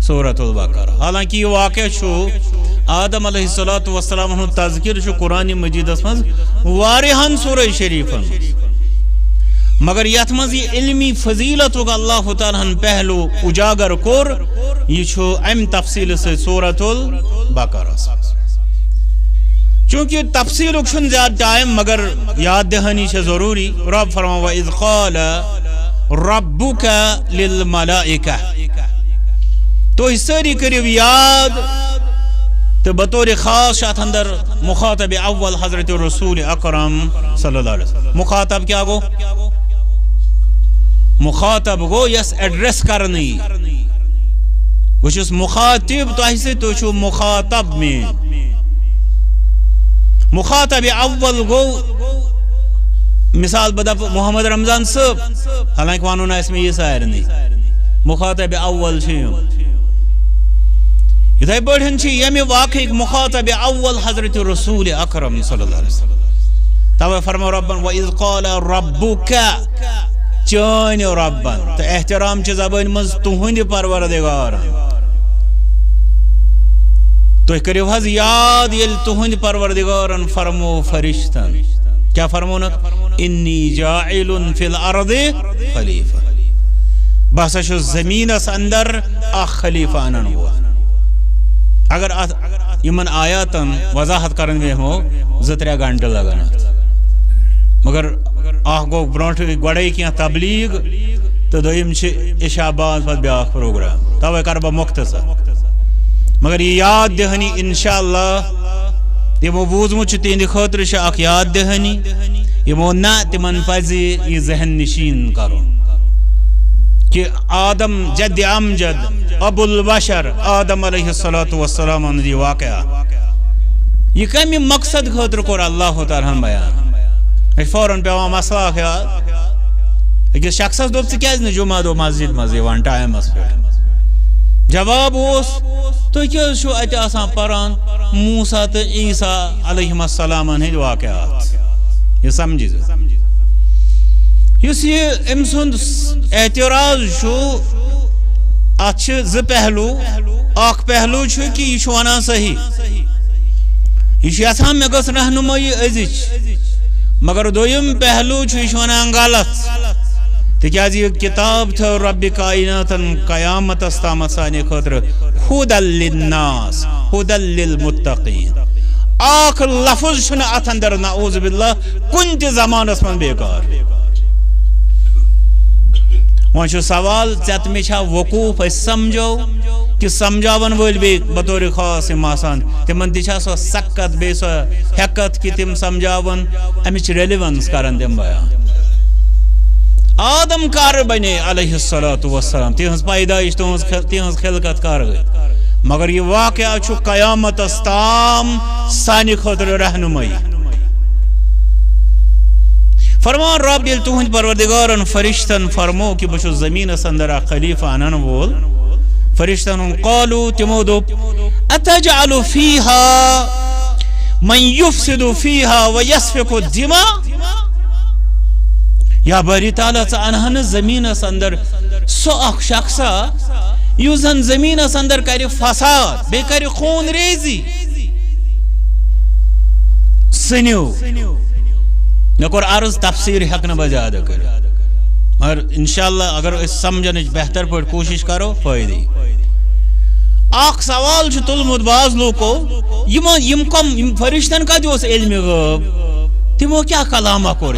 سورۃ البقرہ حالانکہ یہ واقعہ چھو آدم علیہ السلام ہن تذکر چھو قرآن مجیدس مز واریہن سورہ شریفن مگر یت مز یہ علمی فضیلت اللہ تعالیٰ پہلو اجاگر کور یہ چھو ام تفصیل سے سورۃ البقرہ چونکہ تفصیل چھن زیادہ ٹائم مگر یاد دہانی چھ ضروری رب فرما وَإِذْ قَالَ رَبُّكَ لِلْمَلَائِكَةِ تو ساری کریو یاد تو بطور خاص شاہ اندر مخاطب اول حضرت رسول اکرم صلی اللہ علیہ وسلم مخاطب کیا گو مخاطب گو یس ایڈریس کرنی وچس مخاطب تو ایسے تو چھو مخاطب میں مخاطب اول گو مثال بدف محمد رمضان صاحب حالانکہ وانو نا اس میں یہ سائر نہیں مخاطب اول چھو یہ بڑھن چھ یمی واقعی مخاطب اول حضرت رسول اکرم صلی اللہ علیہ وسلم توے فرمو ربن وَإِذْ قَالَ رَبُّكَ چٲنۍ ربن تہٕ احترام چہِ زبٲنۍ منٛز تُہنٛدِ پروردگار تُہۍ کٔرِو حظ یاد ییٚلہِ تُہنٛدِ پروردگارن فرمو فرشتن کیا فرمونکھ اِنی جاعلٌ فی الارض خلیفہ بہٕ ہسا چھُس زمیٖنس اندر اکھ خلیفہ انن وول اگر اتھ یمن آیاتن وضاحت کرن بیہمو 2-3 گھنٹہٕ لگن اتھ مگر اکھ گوٚو برونٛٹھٕے گۄڈے کینٛہہ تبلیغ تہٕ دوٚیِم چھِ عشاء بعد پتہٕ بیٛاکھ پروگرام توے کرٕ بہٕ مختصر مگر یہ یاد دہانی انشاءاللہ تمو بوزمت تہندِ خٲطرٕ چھِ اکھ یاد دہانی یمو نہ تمن پزِ یہ ذہن نشین کرُن کہ آدم جد امجد ابو البشر آدم علیہ السلام ہُنٛد یہ واقعہ یہ کمہِ مقصد خٲطرٕ کوٚر اللہ تعالیٰ ہن بیان فوراً پیوان مسئلہ اکھ یاد أکِس شخصس دوٚپ ژٕ کیازِ نہٕ جمعہ دۄہ مسجد منٛز یِوان ٹایمس پٮ۪ٹھ جواب اوس تُہۍ کیٛازِ چھُو اَتہِ آسان پران موسیٰ تہٕ عیسیٰ علیہم السلامن ہٕنٛدۍ واقعات یہ سمجھِ یُس یہِ أمۍ سُنٛد اعتراض چھُ اتھ چھِ زٕ پہلوٗ اکھ پہلوٗ چھُ کہِ یہِ چھُ ونان صحیح یہ یژھان مےٚ گٔژھ رہنمٲیی أزِچ مگر دوٚیِم پہلوٗ چھُ یہِ چھُ ونان غلط تِکیٛازِ یہِ کِتاب تھٲو ربِ کائناتن قیامتس تامتھ سانہِ خٲطرٕ ہُدًى لِلناس ہُدًى لِلمُتقیٖن اکھ لفظ چھُنہٕ اتھ اندر نعوذ باللہ کُنہِ تہِ زمانس منٛز بیکار وۄنۍ چھُ سوال ژےٚ مےٚ چھا وقوٗف أسۍ سمجھو کہ سمجھاون وٲلۍ بیٚیہِ بطور خاص یِم آسان تِمن تہِ چھا سۄ سکت بیٚیہِ سۄ ہیٚکتھ کہ تِم سمجھاون امِچ ریٚلِونس کرن تِم بیان آدم کر بنے علیہ السلام تہنٛز پیدائش تہنٛز خلقت کر گئی مگر یہ واقعہ چھُ قیامتس تام سانہِ خٲطرٕ رہنمٲیی فرمان رب ییٚلہِ تُہنٛدِ پروردگارن فرشتن فرمو کہ بہٕ چھُس زمیٖنس اندر اکھ خلیفہ انن وول فرشتن قالو تمو دوٚپ اتجعل فیہا من یفسد فیہا ویسفک الدماء یا باری تعالیٰ ژٕ انہا نہٕ زمیٖنس اندر سُہ اکھ شخصا یُس زن زمیٖنس اندر کرِ فساد بیٚیہِ کرِ خوٗن ریزی ژھٕنِو مےٚ کوٚر عرض تفسیٖر ہٮ۪کہٕ نہٕ بہٕ زیادٕ کٔرِتھ مگر انشاءاللہ اگر أسۍ سمجھنٕچ بہتر پٲٹھۍ کوٗشش کرو فٲیدٕ اکھ سوال چھُ تُلمُت باز لوٗکو یِم کم فرشتن کتہِ اوس علمِ غٲب تِمو کیٛاہ کلامہ کوٚر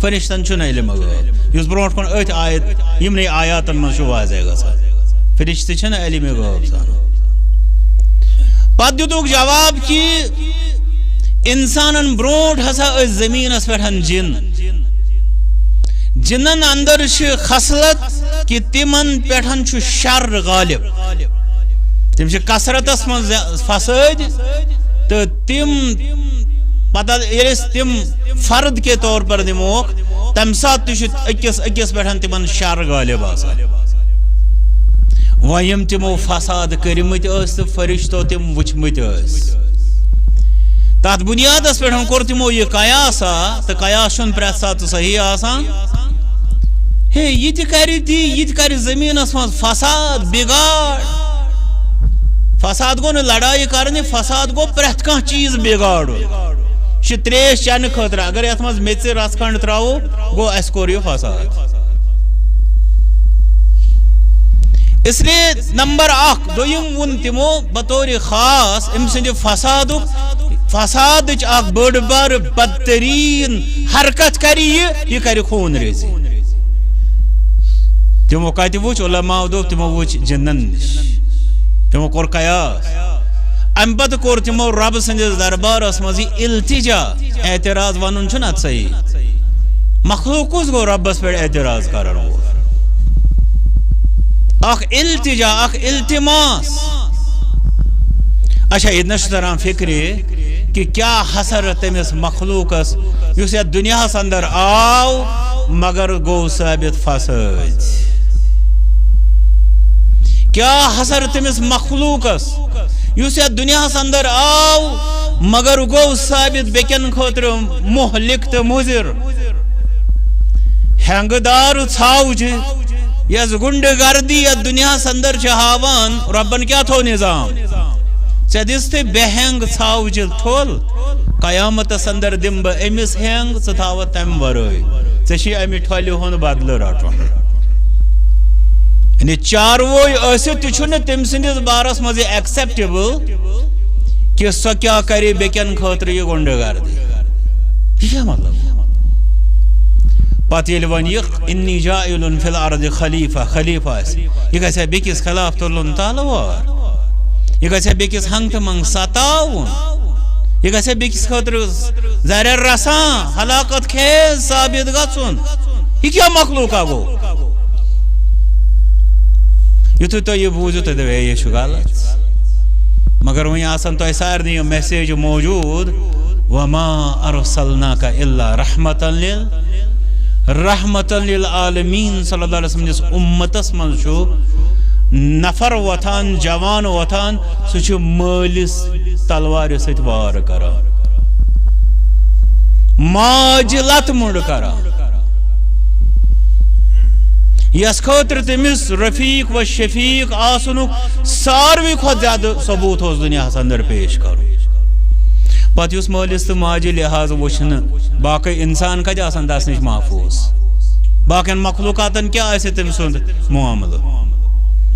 فرشتن چھُنہٕ علمِ غٲب یُس برونٛٹھ کُن أتھۍ آیت یِمنٕے آیاتن منٛز چھُ واضح گژھان فرشتہٕ چھِنہٕ علمِ غٲب زانان پتہٕ دِتُکھ جواب کہِ انسانن برونٛٹھ ہسا ٲسۍ زمیٖنس پٮ۪ٹھ جِن جنن اندر چھِ خصلت کہ تمن پٮ۪ٹھ چھُ شر غالب تِم چھِ کثرتس منٛز فسٲدۍ تہٕ تِم پتہٕ ییٚلہِ أسۍ تِم فرد کے طور پر دِموکھ تمہِ ساتہٕ تہِ چھُ أکِس پٮ۪ٹھ تِمن شر غالب آسان وۄنۍ یِم تِمو فساد کٔرمٕتۍ ٲسۍ تہٕ فرشتو تِم وٕچھمٕتۍ ٲسۍ تتھ بُنیادس پٮ۪ٹھ کوٚر تِمو یہِ قیاسا تہٕ قیاس چھُنہٕ پرٛٮ۪تھ ساتہٕ صحیح آسان ہے یہِ تہِ کرِ تی یہِ تہِ کرِ زمیٖنس منٛز فساد بِگاڑ فساد گوٚو نہٕ لڑایہِ کرنہِ فساد گوٚو پرٛٮ۪تھ کانٛہہ چیٖز بِگاڑُن یہِ چھُ تریش چٮ۪نہٕ خٲطرٕ اگر یتھ منٛز میٚژِ رس کھنٛڈ تراوو گوٚو اسہِ کوٚر یہِ فساد اس لیے نمبر اکھ دوٚیِم ووٚن تِمو بطور خاص أمۍ سٕنٛدِ فسادٕچ اکھ بٔڑ بارٕ بدتریٖن حرکت کرِ یہِ کرِ خوٗن ریزی تِمو کتہِ وٕچھ علماء دوٚپ تِمو وٕچھ جِنن نِش تِمو کوٚر قیاس امہِ پتہٕ کوٚر تِمو رب سٕنٛدِس دربارس منٛز یہِ التجا اعتراض ونُن چھُنہ اتھ صحیح مخلوق کُس گوٚو ربس پٮ۪ٹھ اعتراض کرن وول اکھ التجا اکھ التماس اچھا ییٚتہِ چھُ تران فکرِ کہ کیا حسر تٔمِس مخلوقس یُس یتھ دُنیاہس اندر آو مگر گوٚو ثٲبت فسٲدۍ کیا حسر تٔمِس مخلوقس یُس یتھ دُنیاہس اندر آو مگر گو ثابت بیکن خاطر مہلک تو مضر ہنگ دار ژھاوج یس گنڈ گردی یا دنیا اندر ہاوان ربن کیا تھو نظام ژے دس تھی بے ہنگ ژھاوج تھول قیامت اندر دم بہ امس ہنگ ژٕ تھاوت تمہ ورٲے ژے چھی امہ ٹھۄلہِ ہُنٛد بدلہٕ رٹُن یعنی چارووے ٲسِتھ تہِ چھُنہٕ تٔمۍ سٕنٛدِس بارس منٛز یہِ ایکسیپٹیبل کہ سۄ کیٛاہ کرِ بیٚکٮ۪ن خٲطرٕ یہِ گُنڈٕ گردی یہِ کیٛاہ مطلب پتہٕ ییٚلہِ وۄنۍ یہِ انی جاعلٌ فی الارض خلیفہ خلیفہ آسہِ یہِ گژھِ ہا بیٚکِس خلاف تُلُن تلوار یہِ گژھِ ہا بیٚکِس ہنگ تہٕ منگ ستاوُن یہِ گژھِ ہا بیٚکِس خٲطرٕ زرٮ۪ر رسان ہلاکت خیز ثابت گژھُن یہِ کیٛاہ مخلوقہ گوٚو یُتھُے تُہۍ یہِ بوٗزِو تُہۍ دٔپِو یہِ چھُ غلط مگر وۄنۍ آسان تۄہہِ سارنٕے یِم میسیج موجوٗد وما ارسلناک الا رحمتن للعالمین صلی اللہ علیہ وسلم جس امتس من چھُ نفر وتھان جوان وتھان سُہ چھُ مٲلِس تلوارِ سۭتۍ وار کران ماجہِ لتہٕ مُنڈ کران یس خاطر تٔمِس رفیق و شفیق آسنُک ساروی کھۄتہٕ زیادٕ ثبوٗت اوس دُنیاہس اندر پیش کرُن پتہٕ یُس مٲلِس تہٕ ماجہِ لحاظ وٕچھنہٕ باقٕے انسان کتہِ آسان تس نِش محفوظ باقین مخلوقاتن کیٛاہ آسہِ تٔمۍ سُنٛد معاملہٕ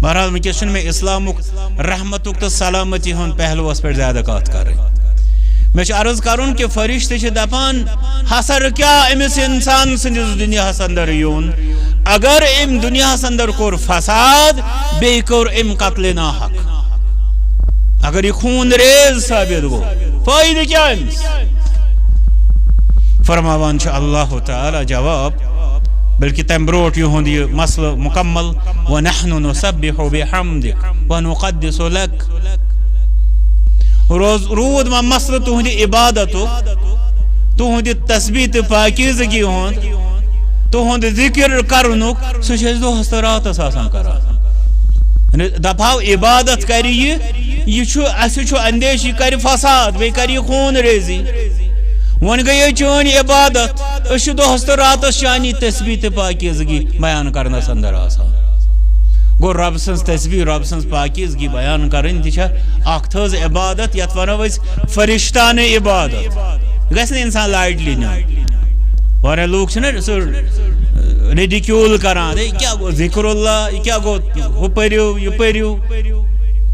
بہرحال وٕنکیٚس چھُنہٕ مےٚ اسلامُک رحمتُک تہٕ سلامتی ہُنٛد پہلوس پٮ۪ٹھ زیادٕ کتھ کرٕنۍ مےٚ چھُ عرض کرُن کہ فرشتہٕ چھِ دپان حسر کیٛاہ أمِس انسان سٕنٛدِس دُنیاہس اندر یُن اگر أمۍ دُنیاہس اندر کوٚر فساد بیٚیہِ کوٚر أمۍ قتلہِ ناحق اگر یہ خون ریز ثابت گو فائدہ کیا أمِس فرماوان چھُ اللہ تعالی جواب بلکہ تم بروٹ یہند یہ مسئلہ مکمل وَنَحْنُ نُسَبِّحُ بِحَمْدِكَ وَنُقَدِّسُ لَكَ روٗد ما مسئلہ تُہنٛدِ عبادتُک تُہنٛدِ تسبیح تہٕ پاکیزگی ہُنٛد تُہنٛد ذکر کرنُک سُہ چھِ أسۍ دۄہس تہٕ راتس آسان کران دپاو عبادت کرِ یہ چھُ اسہِ چھُ اندیش یہ کرِ فساد بیٚیہِ کرِ یہِ خوٗن ریزی وۄنۍ گٔیے چٲنۍ عبادت أسۍ چھِ دۄہس تہٕ راتس چانی تسبیح تہٕ پاکیزگی بیان کرنس اندر آسان گوٚو رب سٕنٛز تسبیح رب سٕنٛز پاکیزگی بیان کرٕنۍ تہِ چھےٚ اکھ تھٔز عبادت یتھ ونو أسۍ فرشتانہٕ عبادت گژھِ نہٕ انسان لایٹلی نیُن واریاہ لوٗکھ چھِنہ سُہ ریڈیکیوٗل کران ہے کیٛاہ گوٚو ذکر اللہ یہِ کیٛاہ گوٚو ہُہ پٔرِو یہِ پٔرِو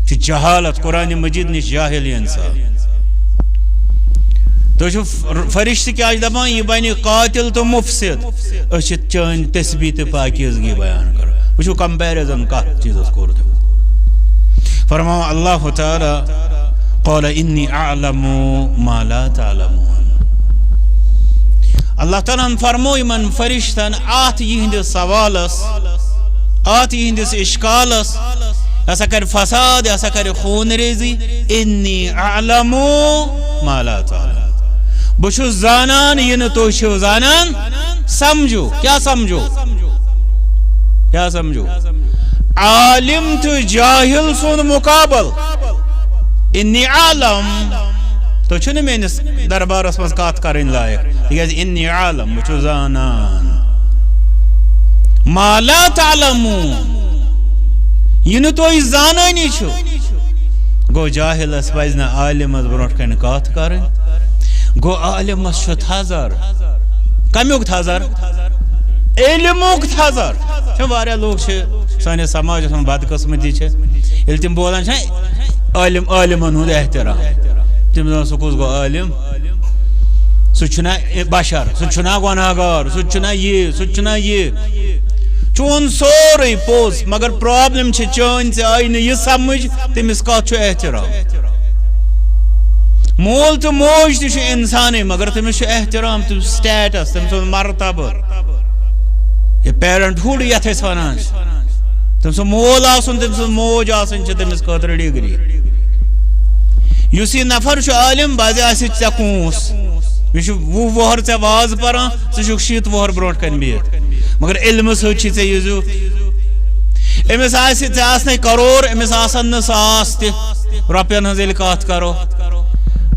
چھِ جہالت قرآنِ مجیٖد نِش جاہل انسان تُہۍ چھِو فرشتہٕ کیٛاہ چھِ دپان یہِ بنہِ قاتل تہٕ مُفسِد أسۍ چھِ چٲنۍ تسبیح تہٕ پاکیزگی بیان کران وٕچھِو کمپیرزن کتھ چیٖزس کوٚر تِمو فرماو اللہ تعالی قال انی اعلم ما لا تعلمون اللہ تعالیٰ ہن فرمو یمن فرشتن اتھ یہندس سوالس اتھ یہندس اشکالس یہ ہسا کر فساد یہ ہسا کر خون ریزی انی اعلم ما لا تعلمون بہ چھُس زانان یہ نہٕ تُہۍ چھِو زانان سمجھو کیا سمجھو کیا سمجھو عالم تو جاہل سُنٛد مقابل انی عالم تُہۍ چھِو نہٕ میٲنِس دربارس منٛز کتھ کرٕنۍ لایق تِکیٛازِ انی عالم بہٕ چھُس زانان ما لا تعلمون یہِ نہٕ تُہۍ زانٲنی چھِو گوٚو جاہلس پزِ نہٕ عالمس برونٛٹھ کنہِ کتھ کرٕنۍ گوٚو عالمس چھُ تھزر کمیُک تھزر علمُک تھزر چھِ واریاہ لوٗکھ چھِ سٲنِس سماجس منٛز بدقٕسمتی چھِ ییٚلہِ تِم بولان چھِ عالم عالمن ہُنٛد احترام تِم دپان سُہ کُس گوٚو عالم سُہ چھُنا بشر سُہ چھُنا گۄنہگار سُہ چھُنا یہِ سُہ چھُنا یہِ چون سورُے پوٚز مگر پرابلم چھِ چٲنۍ ژےٚ آیی نہٕ یہِ سمجھ تٔمِس کتھ چھُ احترام مول تہٕ موج تہِ چھُ انسانٕے مگر تٔمِس چھُ احترام تٔمِس سٹیٹس تٔمۍ سُنٛد مرتبہٕ یہِ پیرنٹ ہوڈ یتھ أسۍ ونان چھِ تٔمۍ سُنٛد مول آسُن تٔمۍ سٕنٛز موج آسٕنۍ چھِ تٔمِس خٲطرٕ ڈگری یُس یہِ نفر چھُ عالم بازِ آسہِ ژےٚ کونٛس یہِ چھُ 20 وُہر ژےٚ واز پران ژٕ چھُکھ 60 وُہر برونٛٹھ کَنہِ بِہِتھ مگر علمہٕ سۭتۍ چھِ ژےٚ یہِ زیُٹھ أمِس آسہِ ژےٚ آسنے کرور أمِس آسن نہٕ 100 تہِ رۄپین ہٕنٛز ییٚلہِ کتھ کرو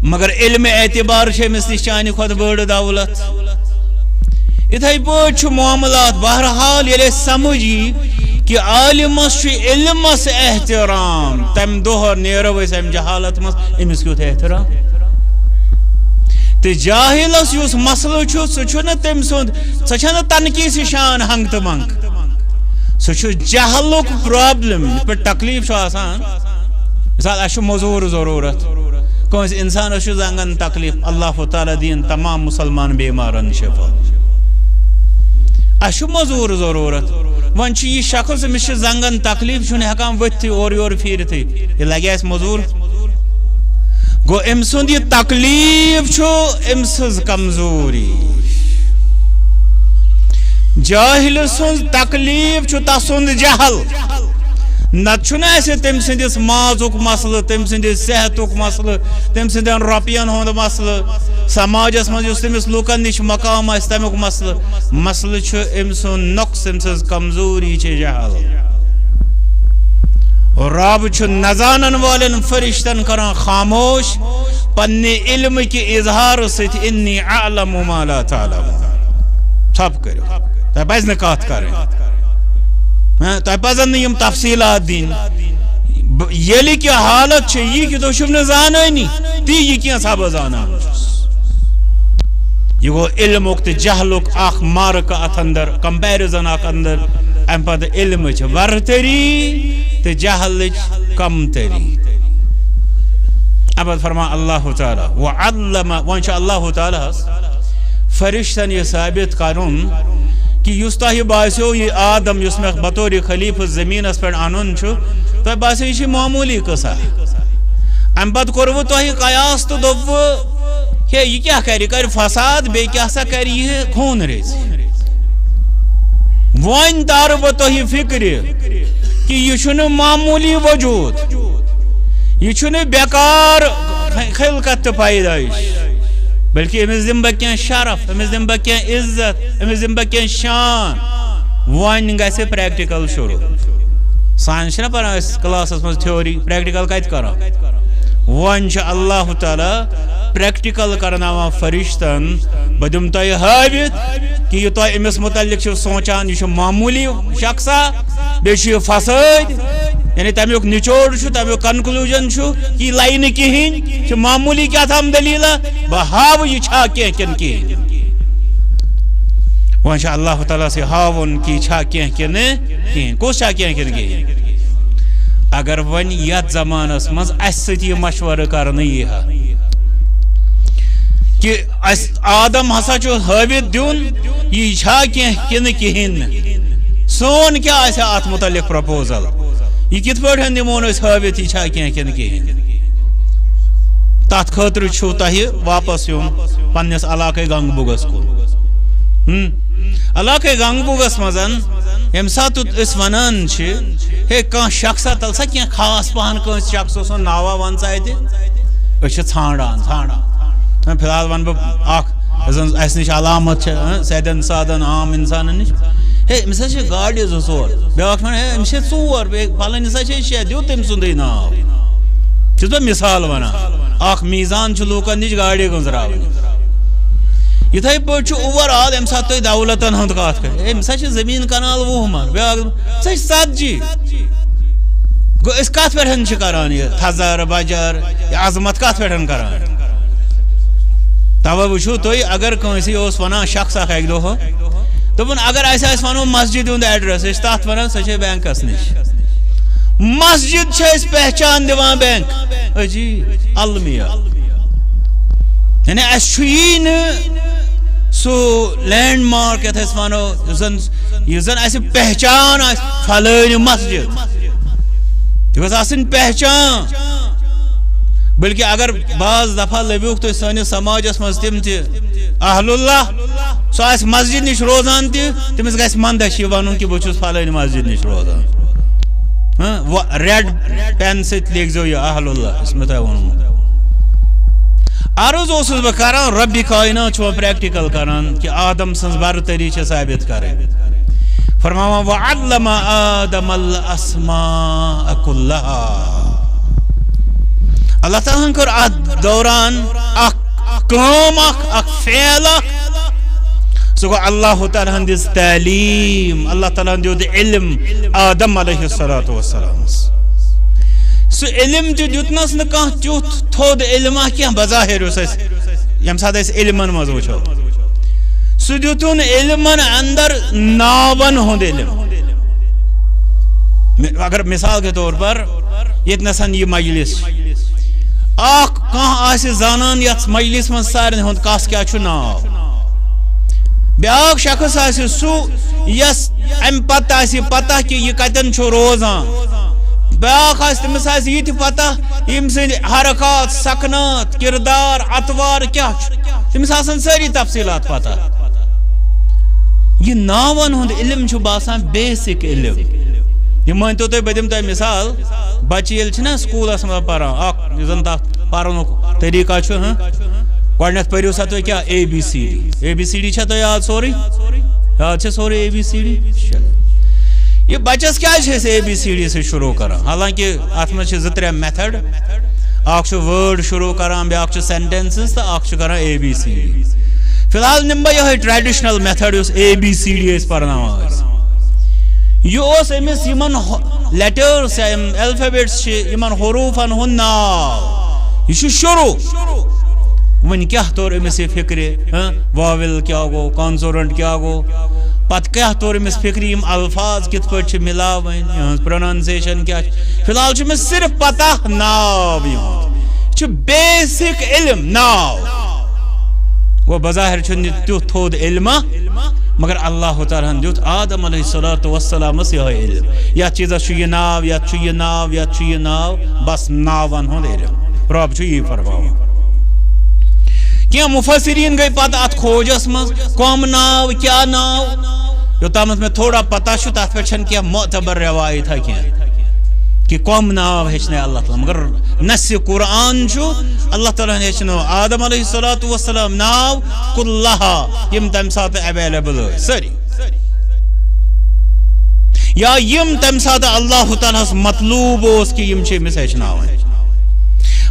مگر علم اعتبار أمس نش چانہ کھۄتہٕ بٔڑ دولت اتھے پٲٹھۍ چھُ معاملات بہرحال ییٚلہِ أسۍ سمجھ یی کہ عالمس چھُ علمس احترام تمہِ دۄہ نیرو أسۍ امہِ جہالت منٛز أمِس کیُتھ احترام تہٕ جاہلس یُس مسلہٕ چھُ سُہ چھُنہٕ تٔمۍ سُنٛد سۄ چھنہٕ تنقیٖص شان ہنگ تہٕ منگ سُہ چھُ جہلُک پرابلم یِتھ پٲٹھۍ تکلیٖف چھُ آسان مثال اَسہِ چھُ موٚزوٗر ضروٗرت کٲنٛسہِ اِنسانس چھُ زنٛگن تکلیٖف اللہ تعالیٰ دِیِن تمام مُسلمان بیمارن شفا اَسہِ چھُ موٚزوٗر ضروٗرت وۄنۍ چھُ یہِ شخص أمِس چھِ زنٛگن تکلیٖف چھُنہٕ ہٮ۪کان ؤتھتھٕے اورٕ یورٕ پھیٖرتھٕے یہِ لگہِ اَسہِ موٚزوٗر گوٚو أمۍ سُنٛد یہِ تکلیٖف چھُ أمۍ سٕنٛز کمزوٗری جاہلہِ سُنٛد تکلیٖف چھُ تسُنٛد جہل نتہٕ چھُنہٕ اَسہِ تٔمۍ سٕنٛدِس مازُک مسلہٕ تٔمۍ سٕنٛدِس صحتُک مسلہٕ تٔمۍ سٕنٛدٮ۪ن رۄپین ہُنٛد مسلہٕ سماجس منٛز یُس تٔمِس لُکن نِش مقام آسہِ تمیُک مسلہٕ چھُ أمۍ سُنٛد نۄقص أمۍ سٕنٛز کمزوٗری چھِ جہل رب چھُ نزانن والٮ۪ن فرشتن کران خاموش پننہِ علمٕکہِ اظہارٕ سۭتۍ اِنی اعلم ما لا تعلمون ژھۄپہٕ کٔرِو تۄہہِ پزِ نہٕ کتھ کرٕنۍ تۄہہِ پزن نہٕ یِم تفصیٖلات دِنۍ ییٚلہِ کہِ حالت چھِ یہِ کہِ تُہۍ چھِو نہٕ زانٲنی تی یہِ کینٛژھا بہٕ زانان چھُس یہِ گوٚو علمُک تہٕ جہلُک اکھ مارکہٕ اتھ اندر کمپیرزن اکھ اندر امہِ پتہٕ علمٕچ برتری تہٕ جہلٕچ کمتری امہِ پتہٕ فرمان اللہ تعالیٰ وعلم وۄنۍ چھُ اللہ تعالیٰ ہس فرشتن یہ ثابت کرُن کہ یُس تۄہہِ باسیو یہِ آدم یُس مےٚ بطور خلیفہٕ زمیٖنس پٮ۪ٹھ انُن چھُ تۄہہِ باسیو یہِ چھُ معموٗلی قصہ امہِ پتہٕ کوٚروٕ تۄہہِ قیاس تہٕ دوٚپوٕ ہے یہِ کیٛاہ کرِ یہِ کرِ فساد بیٚیہِ کیٛاہ سا کرِ یہِ خوٗن ریزِ وۄنۍ تارٕ بہٕ تۄہہِ فکرِ کہ یہِ چھُنہٕ معموٗلی وجوٗد یہِ چھُنہٕ بیکار خلقت تہٕ پیدٲیش بلکہ أمِس دِمہٕ بہٕ کینٛہہ شرف أمِس دِمہٕ بہٕ کینٛہہ عزت أمِس دِمہٕ بہٕ کینٛہہ شان وۄنۍ گژھِ پریکٹِکل شروع سانہِ چھِنہ پران أسۍ کلاسس منٛز تھیوری پریکٹِکل کتہِ کران وۄنۍ چھُ اللہ تعالیٰ پریکٹِکل کرناوان فرشتن بہٕ دِمہٕ تۄہہِ ہٲوِتھ کہ یہِ تۄہہِ أمِس متعلق چھِو سونچان یہِ چھُ معموٗلی شخصا بیٚیہِ چھُ یہِ فسٲدۍ یعنی تمیُک نچوڑ چھُ تمیُک کنکلوجن چھُ کہ یہِ لایہِ نہٕ کِہیٖنۍ یہِ چھُ معموٗلی کیٛاہ تام دٔلیٖلا بہٕ ہاوٕ یہِ چھا کینٛہہ کِنہٕ کِہیٖنۍ وۄنۍ چھُ اللہ تعالیٰ سٕے ہاوُن کہ یہِ چھا کینٛہہ کِنہٕ کِہیٖنۍ کُس چھا کینٛہہ کِنہٕ کِہیٖنۍ اگر وۄنۍ یتھ زمانس منٛز اسہِ سۭتۍ یہِ مشورٕ کرنہٕ یی ہا کہ اسہِ آدم ہسا چھُ ہٲوِتھ دیُن یہِ چھا کینٛہہ کِنہٕ کِہیٖنۍ نہٕ سون کیٛاہ آسہِ اتھ متعلق پرپوزل یہِ کِتھ پٲٹھۍ دِمون أسۍ ہٲوِتھ یہِ چھا کینٛہہ کِنہٕ کِہیٖنۍ تتھ خٲطرٕ چھُو تۄہہِ واپس یُن پننِس علاقے گنگبُگس کُن علاقے گنگبُگس منٛز ییٚمہِ ساتہٕ أسۍ ونان چھِ ہے کانٛہہ شخصا تل سا کینٛہہ خاص پہن کٲنٛسہِ شخص سُنٛد ناوا ون سا اتہِ أسۍ چھِ ژھانڈان فی الحال ونہٕ بہٕ اکھ یۄس زن اسہِ نِش علامت چھِ سیدن سادن عام انسانن نِش ہے أمِس حظ چھِ گاڑِ 2-4 بیٛاکھ وَنان ہے أمِس چھِ 4 بیٚیہِ پھلٲنِس حظ چھِ 6 دیُت تٔمۍ سُنٛدٕے ناو چھُس بہٕ مثال ونان اکھ میٖزان چھُ لوٗکن نِش گاڑِ گٔنٛزراونہِ یِتھے پٲٹھۍ چھُ اوور آل ییٚمہِ ساتہٕ تُہۍ دولتن ہُنٛد کتھ کرِ ہے أمِس حظ چھِ زٔمیٖن کنال 20 من بیٛاکھ سۄ چھِ 40 گوٚو أسۍ کتھ پٮ۪ٹھ چھِ کران یہِ تھزر بجر یہِ عظمت کتھ پٮ۪ٹھ کران توے وٕچھِو تُہۍ اگر کٲنٛسہِ اوس ونان شخص اکھ اکہِ دۄہ دوٚپُن اگر اسہِ آسہِ ونُن مسجد ہُنٛد ایڈرس أسۍ چھِ تتھ ونان سۄ چھِ بینکس نِش مسجد چھِ أسۍ پہچان دِوان بینک أجی المیہ یعنی اسہِ چھُیی نہٕ سُہ لینڈ مارک یتھ أسۍ ونو یُس زن اسہِ پہچان آسہِ فلٲنۍ مسجد یہِ گٔژھ آسٕنۍ پہچان بلکہ اگر بعض دفعہ لبیوکھ تُہۍ سٲنِس سماجس منٛز تِم تہِ اہل اللہ سُہ آسہِ مسجد نِش روزان تہِ تٔمِس گژھِ منٛدچھ یہِ ونُن کہِ بہٕ چھُس فلٲنۍ مسجد نِش روزان ریڈ پین سۭتۍ لیکھزیو یہِ اہل اللہ یُس مےٚ تۄہہِ ووٚنمُت عرض اوسُس بہٕ کران ربِ کائنات چھُ وۄنۍ پریکٹِکل کران کہِ آدم سٕنٛز برتری چھِ ثٲبت کرٕنۍ فرماوان وعلم آدم الاسماء كلها اللہ تعالیٰ کر ات دوران اخ فعل سو گو اللہ تعالیٰ دس تعلیم اللہ تعالیٰ دیت علم آدم علیہ السلام سو علم دیتنس نا کان تیوت تھود علم کیا بظاہر یم سات علمن مز وچو سو دیتون علمن اندر ناون ہند علم اگر مثال کے طور پر یتنسن یہ مجلس زانان یت مجلس من سارن ہند کس کیا ناو بیاکھ شخص سو یس ام پتہ کہ یہ کتن روزان بیاکھ تمس یہ پتہ یم سند حرکات سکنات کردار اتوار کیا تمس ساری تفصیلات پتہ یہ ناون ہند علم باسان بیسک علم یہ مانتو تھی بہ دم تہ مثال بچہ یل نا سکولس مز پران زن تک پرن طریقہ گۄڈنیتھ پٔرِو سا تُہۍ کیٛاہ ABCD چھا تۄہہِ یاد سورُے یاد چھا سورُے ABCD یہ بچس کیا ABCD سے شروع کران حالانکہ ات مز زٕ ترٛےٚ میتھڈ اکھ وٲڈ شروع کران بیاکھ سینٹینسز تو اکھ کران ABCD فی الحال نم بہ یہ ٹریڈیشنل میتھڈ یس ABCD پرناوان یہ امس یمن لیٹرس الفابیٹس یمن حروفن ہند ناو یہ شروع ون کیا طور امس یہ فکر واویل کیا گو کانسوننٹ کیا گو پت کیا طور امس فکر یم الفاظ کت پہ ملاون پروننسیشن کیا فی الحال امس صرف پتہ ناو یہ بیسک علم ناو وہ بظاہر تیوت تھود علم مگر اللہ تعالیٰ دیت آدم علیہ السلام یہ علم یت چیزس یہ ناو یت یہ ناو یت یہ ناو بس ناون ہند علم رب یہ فرماوان کیا مفسرین گئی پتہ ات کھوجس مز کم ناو کیا ناو یوتامت میں تھوڑا پتہ تر پہ کیا معتبر روایت ہے کہ کم ناو ہچنے اللہ تعالیٰ مگر نس قرآن اللہ تعالیٰ ہچنو آدم علیہ السلام ناو کلہا یم تم سات اویلیبل سری یا یم تم سات اللہ تعالیٰ مطلوب اس کی یم امس ہچناون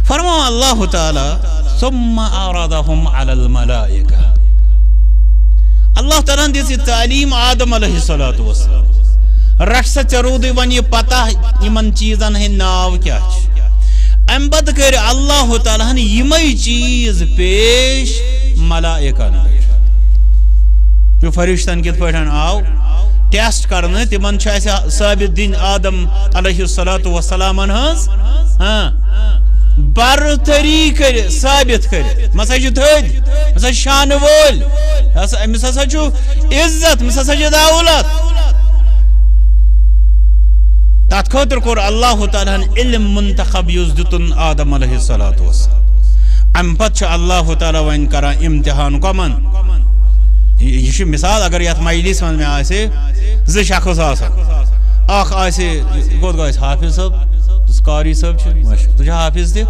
فرمو اللہ تعالیٰ ثم عرضهم على الملائکہ اللہ تعالیٰ دیس تعلیم آدم علیہ السلام رٹ سا چرود ون یہ پتہ یمن چیزن ہند ناو کیا ام پت کر اللہ تعالیٰ یمے چیز پیش ملائکن جو فرشتن کت پہ آو ٹیسٹ کرنے تمن ثابت دین آدم علیہ السلام ہز برتری کر ثابت کر مسا تھد مسا شان وول امس ہسا عزت مس ہسا دولت تات خاطر کور اللہ تعالیٰ علم منتخب یس دتن آدم علیہ السلام ام پت اللہ تعالیٰ ون کران امتحان کمن یہ مثال اگر یت مجلس من میں آسے ز شخص اخ آسے گوت گو حافظ صاحب قاری صاحب تجھے حافظ دے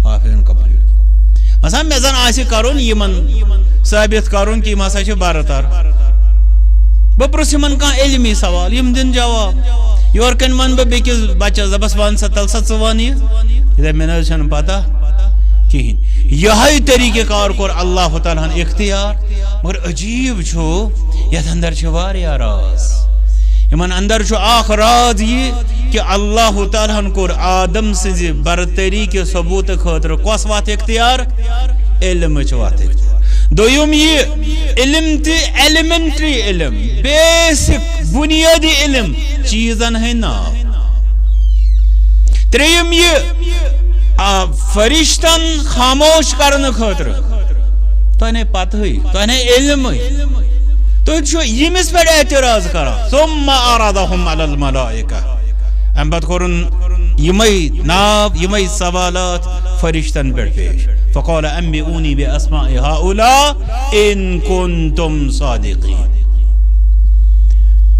حافظ کمپلیٹ مثلا مے زن آسہ کرن یمن ثابت کرن کہ مسا چھ برتر بہ پرس یمن کان علمی سوال یم دن جواب یور کن من بہ بیکس بچس دبس ون سا تل سا ثوان یہ مے چھن پتہ کہین یہ طریقہ کار کور اللہ تعالیٰ اختیار مگر عجیب چھو یت اندر چھ واریاہ راز یمن اندر چھ اخ راز یہ کہ اللہ تعالیٰ کور آدم سز برتری کے ثبوت خاطر کس وات اختیار علم وات اختیار دویم یہ علم تی ایلیمنٹری علم بیسک بنیادی علم چیزن ہے ناو تریم یہ فرشتن خاموش کرنے خاطر تو انہیں پتہ ہوئی تو انہیں علم ہوئی تو یمس پہ اعتراض کرا ثم عرضهم على الملائکہ ام پت کرن یمئی ناو یمئی سوالات فرشتن پہ پیش فقال انبئونی باسماء هؤلاء ان کنتم صادقین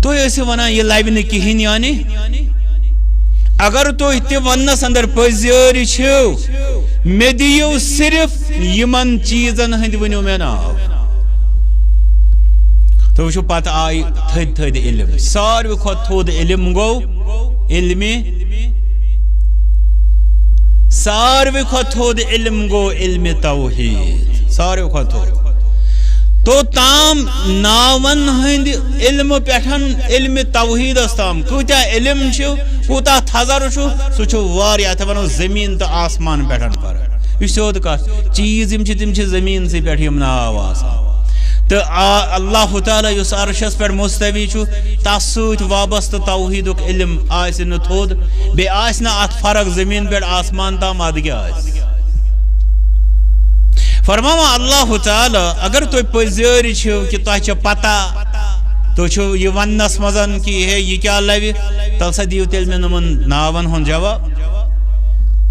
تو ایسے ونا یہ لائب نے کہین یعنی اگر تو اتنے ونس اندر پزیر چھو میں دیو صرف یمن چیزن ہند ونیو میں ناو تو وچھو پتہ آئی تھد علم ساروی کھت تھود علم گو علم ساروی کھوتہ تھوٚد علم گو علم توحید ساروی کھوتہ تھوٚد تو تام ناون ہند علم پٹھن علم توحیدس تام کوتہ علم کوتہ تھزر سہ واریاہ اتھ ونو زمین تو آسمان پٹھن فرق یہ سیود کت چیز تم زمین سے پہ ناو آسان تو اللہ تعالی اس عرشس پہ مستوی تس ست وابستہ توحید علم آس نا تھوٚد بی آس نا ات فرق زمین پہ آسمان تام اد کیا آس فرماوا اللہ تعالی اگر تھی پزر کہ تہ پتہ تھی یہ ونس مزن کہ ہے یہ کیا لو تل سا دیو تیل میں نمن ناون ہن جواب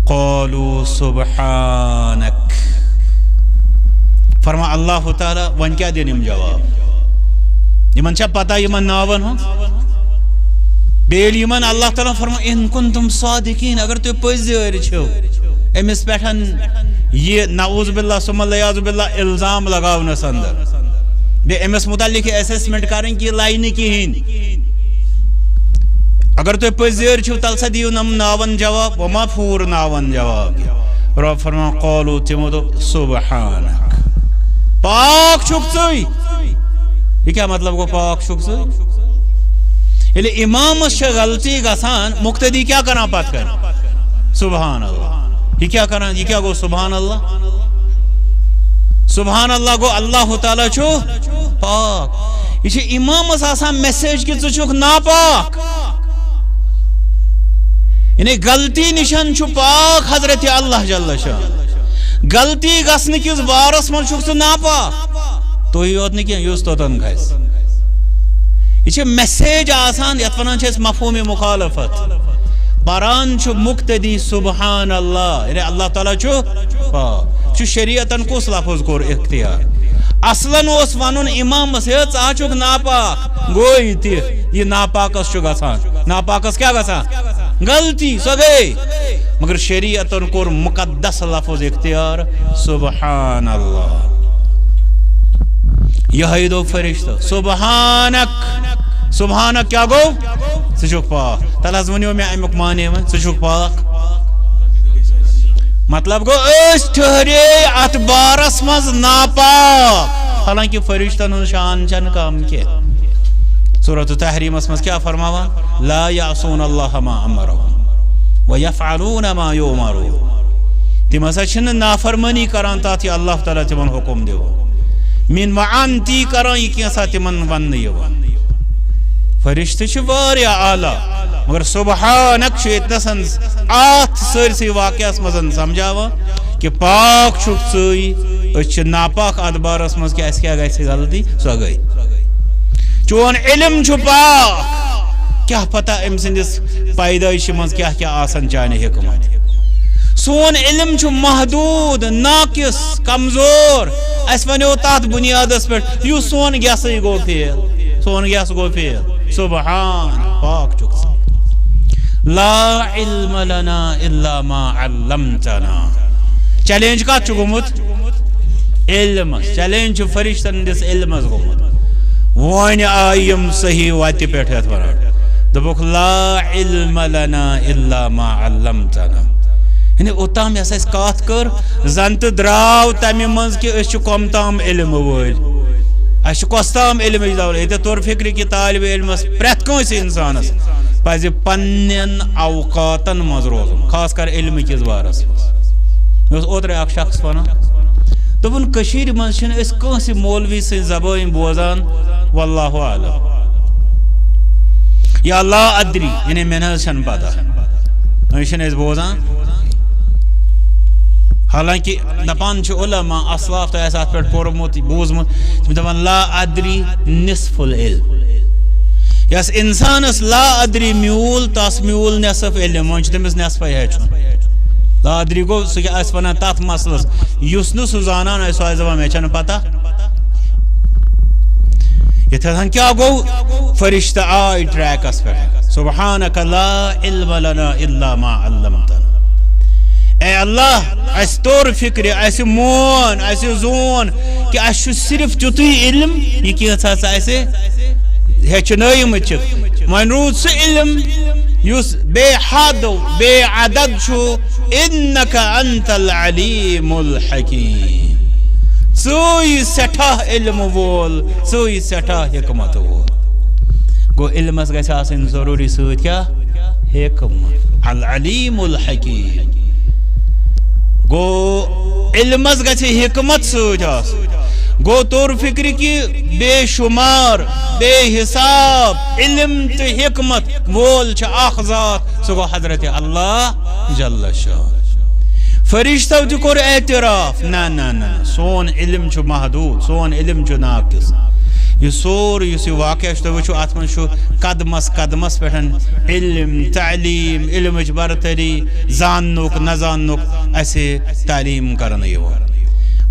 قالوا سبحانک فرما اللہ تعالی ون کیا دین جواب یمن چھا پتہ یمن ناون ہن بیل یمن اللہ تعالی فرما ان کنتم صادقین اگر تھی پزر امس پٹھن یہ نعوذ باللہ ثم العیاذ باللہ الزام لگاونس اندر بے امس متعلق اسسمنٹ کریں کہ لائن کہین اگر تو پزیر چھو تل سا دیو نم ناون جواب وما پھور ناون جواب رب فرما قالو تمو تو سبحانک پاک چھک ژٕے یہ کیا مطلب گو پاک چھک ژٕے ییٚلہِ امامس چھِ غلطی گژھان مقتدی کیا کران پتہٕ کر سبحان اللہ یہ کیا کران یہ کیا گو سبحان اللہ گو اللہ تعالی چھو پاک یہ امامس آسان میسیج کہ ژٕ چھُکھ ناپاک یعنی غلطی نشان چھو پاک حضرت اللہ جل شان غلطی گژھنہٕ کِس بارس منٛز چھُکھ ژٕ ناپاک تُہۍ یوت نہٕ کینٛہہ یُس توٚتن گژھِ یہ چھِ میسیج آسان یتھ ونان چھِ أسۍ مفہوٗمِ مخالفت پران چھُ مقتدی سبحان اللہ یعنی اللہ تعالیٰ چھُ پاک چھُ شریعتن کُس لفظ کوٚر اختیار اصلاً اوس ونُن امامس ہے ژٕ چھُکھ ناپاک گوٚو یہِ تہِ یہِ ناپاکس چھُ گژھان ناپاکس کیا گژھان غلطی سۄ گٔے مگر شریعتن کوٚر مقدس لفظ اختیار سبحان اللہ یہے دوٚپ فرشتو سبحانک سبحانک کیا گو ژٕ چھُکھ پاک تل حظ ؤنِو مےٚ امیُک معنی وۄنۍ ژٕ چھُکھ پاک مطلب گو أسۍ ٹھہرے اتھ بارس منٛز ناپاک حالانکہ فرشتن ہُنٛد شان چھنہٕ کم کینٛہہ سورۃ تحریمس منٛز کیا فرماوان لا یعصون اللہ ما امرهم ویفعلون ما یؤمرون تم ہسا چھنہٕ نافرمانی کران تتھ یہ اللہ تعالیٰ تمن حکم دِوان مین وعن تی کران یہ کینٛژھا تمن وننہٕ یِوان فرشتہ چھ واریاہ اعلیٰ مگر سبحانک چھ اتنسن آتھ سرسی واقعس مزن سمجھاوا کہ پاک چھک ژٕے أسۍ چھِ ناپاک اتھ بارس مز کہ اَسہِ کیٛاہ گژھِ غلطی سۄ گٔے چون علم چھُ پاک کیا پتہ أمۍ سٕنٛدِس پیدٲیشہِ منٛز کیٛاہ کیٛاہ آسان چانہِ حکمت سون علم چھُ محدوٗد ناقص کمزور اَسہِ وَنیو تتھ بُنیادس پٮ۪ٹھ یُس سون گیسٕے گوٚو فیل سون گیس گوٚو فیل سبحان پاک چھُکھ لا علم لنا الا ما علمتنا چیلنج کت چھُ گوٚمُت علمس چیلنج چھُ فرشتن ہٕنٛدِس علمس گوٚمُت وۄنۍ آیہِ یِم صحیح وتہِ پٮ۪ٹھ یتھ ونان دوٚپُکھ لا علم لنا الا ما علمتنا یعنی اوٚتام یۄس اَسہِ کتھ کٔر زن تہِ درٛاو تمہِ منٛز کہِ أسۍ چھِ کۄم تام علم وٲلۍ اَسہِ چھُ کۄس تام علمٕچ دولت ییٚتہِ توٚر فِکرِ کہِ طالبہِ علمس پرٛٮ۪تھ کٲنٛسہِ انسانس پزِ پننٮ۪ن اوقاتن منٛز روزُن خاص کر علمہٕ کِس بارس منٛز مےٚ اوس اوترٕ اکھ شخص ونان دوٚپُن کٔشیٖرِ منٛز چھِنہٕ أسۍ کٲنٛسہِ مولوی سٕنٛز زبٲنۍ بوزان واللہ اعلم یا لا ادری یعنی مےٚ نہ حظ چھنہٕ پتہ وۄنۍ چھِنہٕ أسۍ بوزان حالانکہ دپان چھِ علما اسلاف تۄہہِ آسہِ اتھ پٮ۪ٹھ پوٚرمُت بوٗزمُت تِم دپان لا ادری نصف العلم یس انسانس لا ادری میوٗل تس میوٗل نصف علم وۄنۍ چھُ تٔمِس نصفے ہیٚچھُن لا ادری گوٚو سُہ کیٛاہ آسہِ ونان تتھ مسلس یُس نہٕ سُہ زانان آسہِ سُہ آسہِ دپان مےٚ چھنہٕ پتہ یتھ کیا گوٚو فرشتہ آے ٹریکس پٮ۪ٹھ سبحانک لا علم لنا الا ما علمتنا اے اللہ اس طور فکر اس مون اس زون کہ اس صرف تیُتھُے علم یہ کینٛژھا سا اسہِ ہیٚچھنٲیمٕتۍ چھِ وۄنۍ روٗد سُہ علم یس بے حد بے عدد چھو انک انت العلیم الحکیم ژوی سٹھاہ علم وول ژوی سٹھاہ حکمت وول گو علمس گژھِ آسٕنۍ ضروٗری سۭتۍ کیٛاہ حکمت العلیم الحکیم گو علمس گژھِ حکمت سۭتۍ آسٕنۍ گو طور فکر کی بے شمار بے حساب علم تو حکمت وول چھ اخ ذات سو گو حضرت اللہ جل شان فرشتو تہ کور اعتراف نہ سون علم چھ محدود سون علم چھ ناقص یہ سور یہ واقعہ تو وچو ات من قدمس قدمس پٹھن علم تعلیم علمچ برتری زاننک نہ زاننک اسے تعلیم کرنے یوان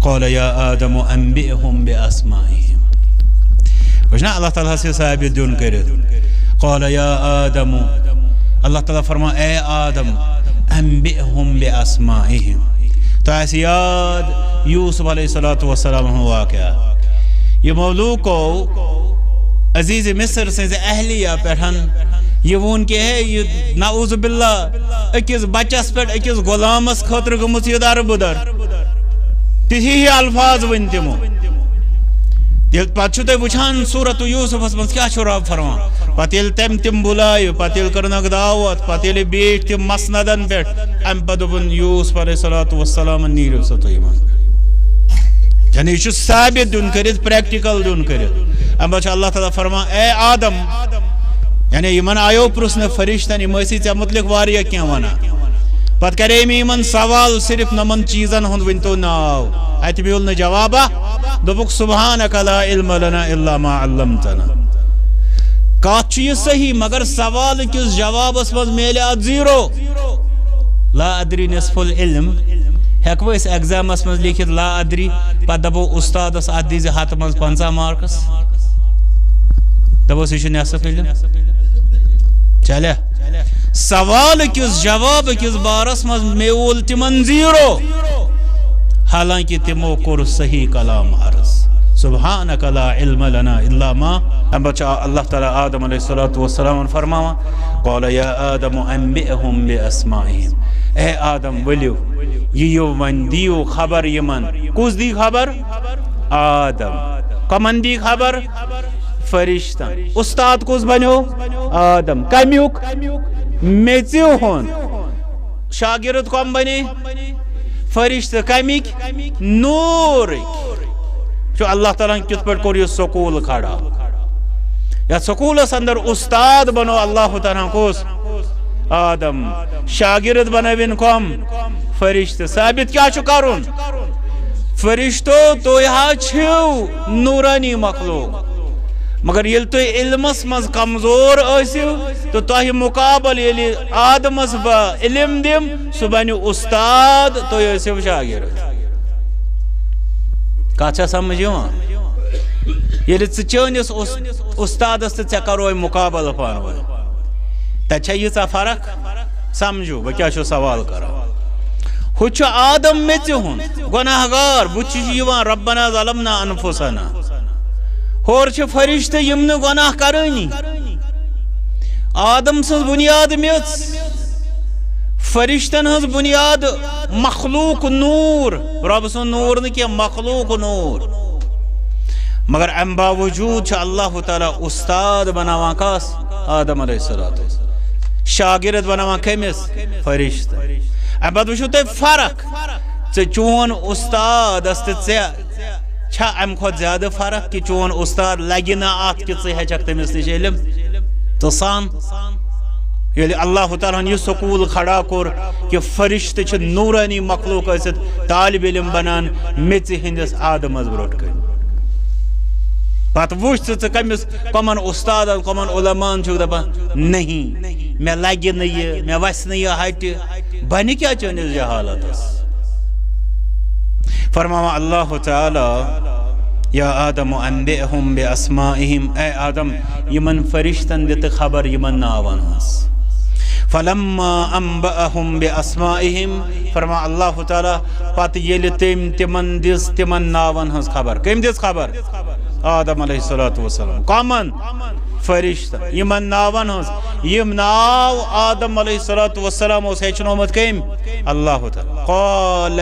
قال یا آدم انبئهم باسمائهم وجنا اللہ تعالیٰ سے ثابت دون کرت قال یا آدم اللہ تعالیٰ فرما اے آدم انبئهم باسمائهم تو ایسی یاد یوسف علیہ السلام واقعہ یہ مولوک کو عزیز مصر سے اہلیہ پٹھن یہ وون کہ ہے یہ نعوذ باللہ اکس بچس پہ اکس غلامس خطر گمت یہ در بدر تھی الفاظ ون تمو پتہ وچھان صورت یوسفس من کیا رب فرمان پتہ یل تم بلائے پتہ یل کرنک دعوت پتہ یل بیٹھ تم مسندن پہ ام پتہ دپن یوسف علیہ السلام نیرو سا تھی من یعنی یہ ثابت دن کرت پریکٹیکل دن کرت ام پتہ اللہ تعالیٰ فرمان اے آدم یعنی یمن آیو پرسن فرشتن یم ٲسی ژےٚ متعلق واریاہ کینٛہہ ونان پتہ کرے میں یمن سوال صرف نمن چیزن ہند ونتو ناو ات بیول نہ جوابہ دوپک سبحانک لا علم لنا الا ما علمتنا کات یہ صحیح مگر سوال کس جوابس مز میلیات زیرو لا ادری نصف العلم ہیکو اس ایگزامس مز لکھت لا ادری پتہ دپو استادس ات دیزِ ہتھ مز 50 مارکس دپوس یہ نصف علم چلے سوال کس جواب کس بارس مز میول تمن زیرو حالانکہ تمو کور صحیح کلام عرض سبحانک لا علم لنا الا ما ام بچا اللہ تعالی آدم علیہ السلام فرماوا قال یا آدم انبئهم باسمائهم اے آدم ولیو یہ ون دیو خبر یمن کس دی خبر آدم کمن دی خبر فرشتن استاد کس بنو آدم کمیوک میچیو ہون شاگرد کم بنے فرشتہ کمیک نور جو اللہ تعالیٰ کت پر کور یہ سکول کھڑا یا سکولس اندر استاد بنو اللہ تعالیٰ کس آدم شاگرد بنوین کم فرشتہ ثابت کیا چھ کرن فرشتو تو یہاں چھو نورانی مخلوق مگر یل تو علمس مز کمزور اسیو تو تہ مقابل یل آدمس با علم دم سہ بنو استاد تو اسیو شاگرد کچھ سمجھ یل چانس استادس تو ے کرو مقابل پانو تہ یہ فرق سمجھو بہ کیا سوال کر ہو آدم میچ ہن گناہ گار بچ ربنا ظلمنا انفسنا ہور فرشتہ یم نہ گناہ کرانی آدم سن بنیاد میچ فرشتن ہز بنیاد مخلوق نور رب سن نور نہ کہ مخلوق نور مگر ام باوجود اللہ تعالی استاد بناوان کس آدم علیہ السلام شاگرد بناوان کمس فرشتہ ام پتہ وچھو تہ فرق چون استاد است چھا ام کھت زیادہ فرق کہ چون استاد لگی نا ات کہ ہیچک تمس نش علم تو سان یلی اللہ تعالیٰ یہ سکول کھڑا کور کہ فرشتہ چھ نورانی مخلوق ٲسِتھ طالب علم بنان میژِ ہندس آدمس برونٛٹھ کن پتہ وچھ کمس کمن استادن کمن علمان چھو دپان نہیں مے لگہ نہ یہ مے وس نہ یہ ہٹہ بنہ کیا چٲنِس جہالتس فرماوا اللہ تعالی یا آدم انبئهم باسمائهم اے آدم یمن فرشتن دت خبر یمن ناون ہس فلما انبأهم باسمائهم فرما اللہ تعالی پت یل تمن دس تمن ناون ہس خبر کم دس خبر آدم علیہ السلام کامن فرشتہ یمن ناون ہز یم ناو آدم علیہ الصلوۃ والسلام اس ہیچنومت کیم اللہ تعالی قال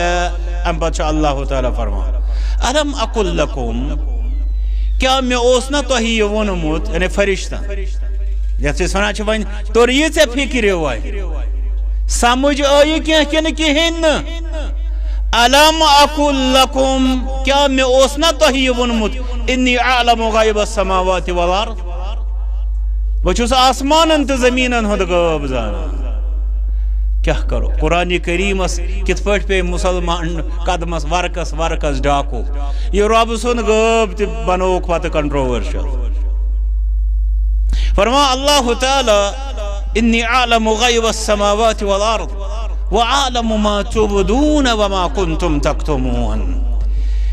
ام پتہ اللہ تعالی فرمان الم اقل لکم کیا میں اوس نہ تہی ونمت یعنی فرشتہ یتھ ونان چھ ون تور یہ ژے فکر وے سمجھ آئی کن کہین الم اقل لکم کیا میں اوس نہ تہی ونمت انی اعلم غیب السماوات والارض بچوس آسمانن تو زمینن ہند غیب زانان کیا کرو قرآن کریم کت پہ پہ مسلمان قدمس ورکس ڈاکو یہ رب سن غیب تہ بنوک پتہ کنٹروورشل فرما اللہ تعالی انی اعلم غیب السماوات والارض وعالم ما تبدون وما کنتم تکتمون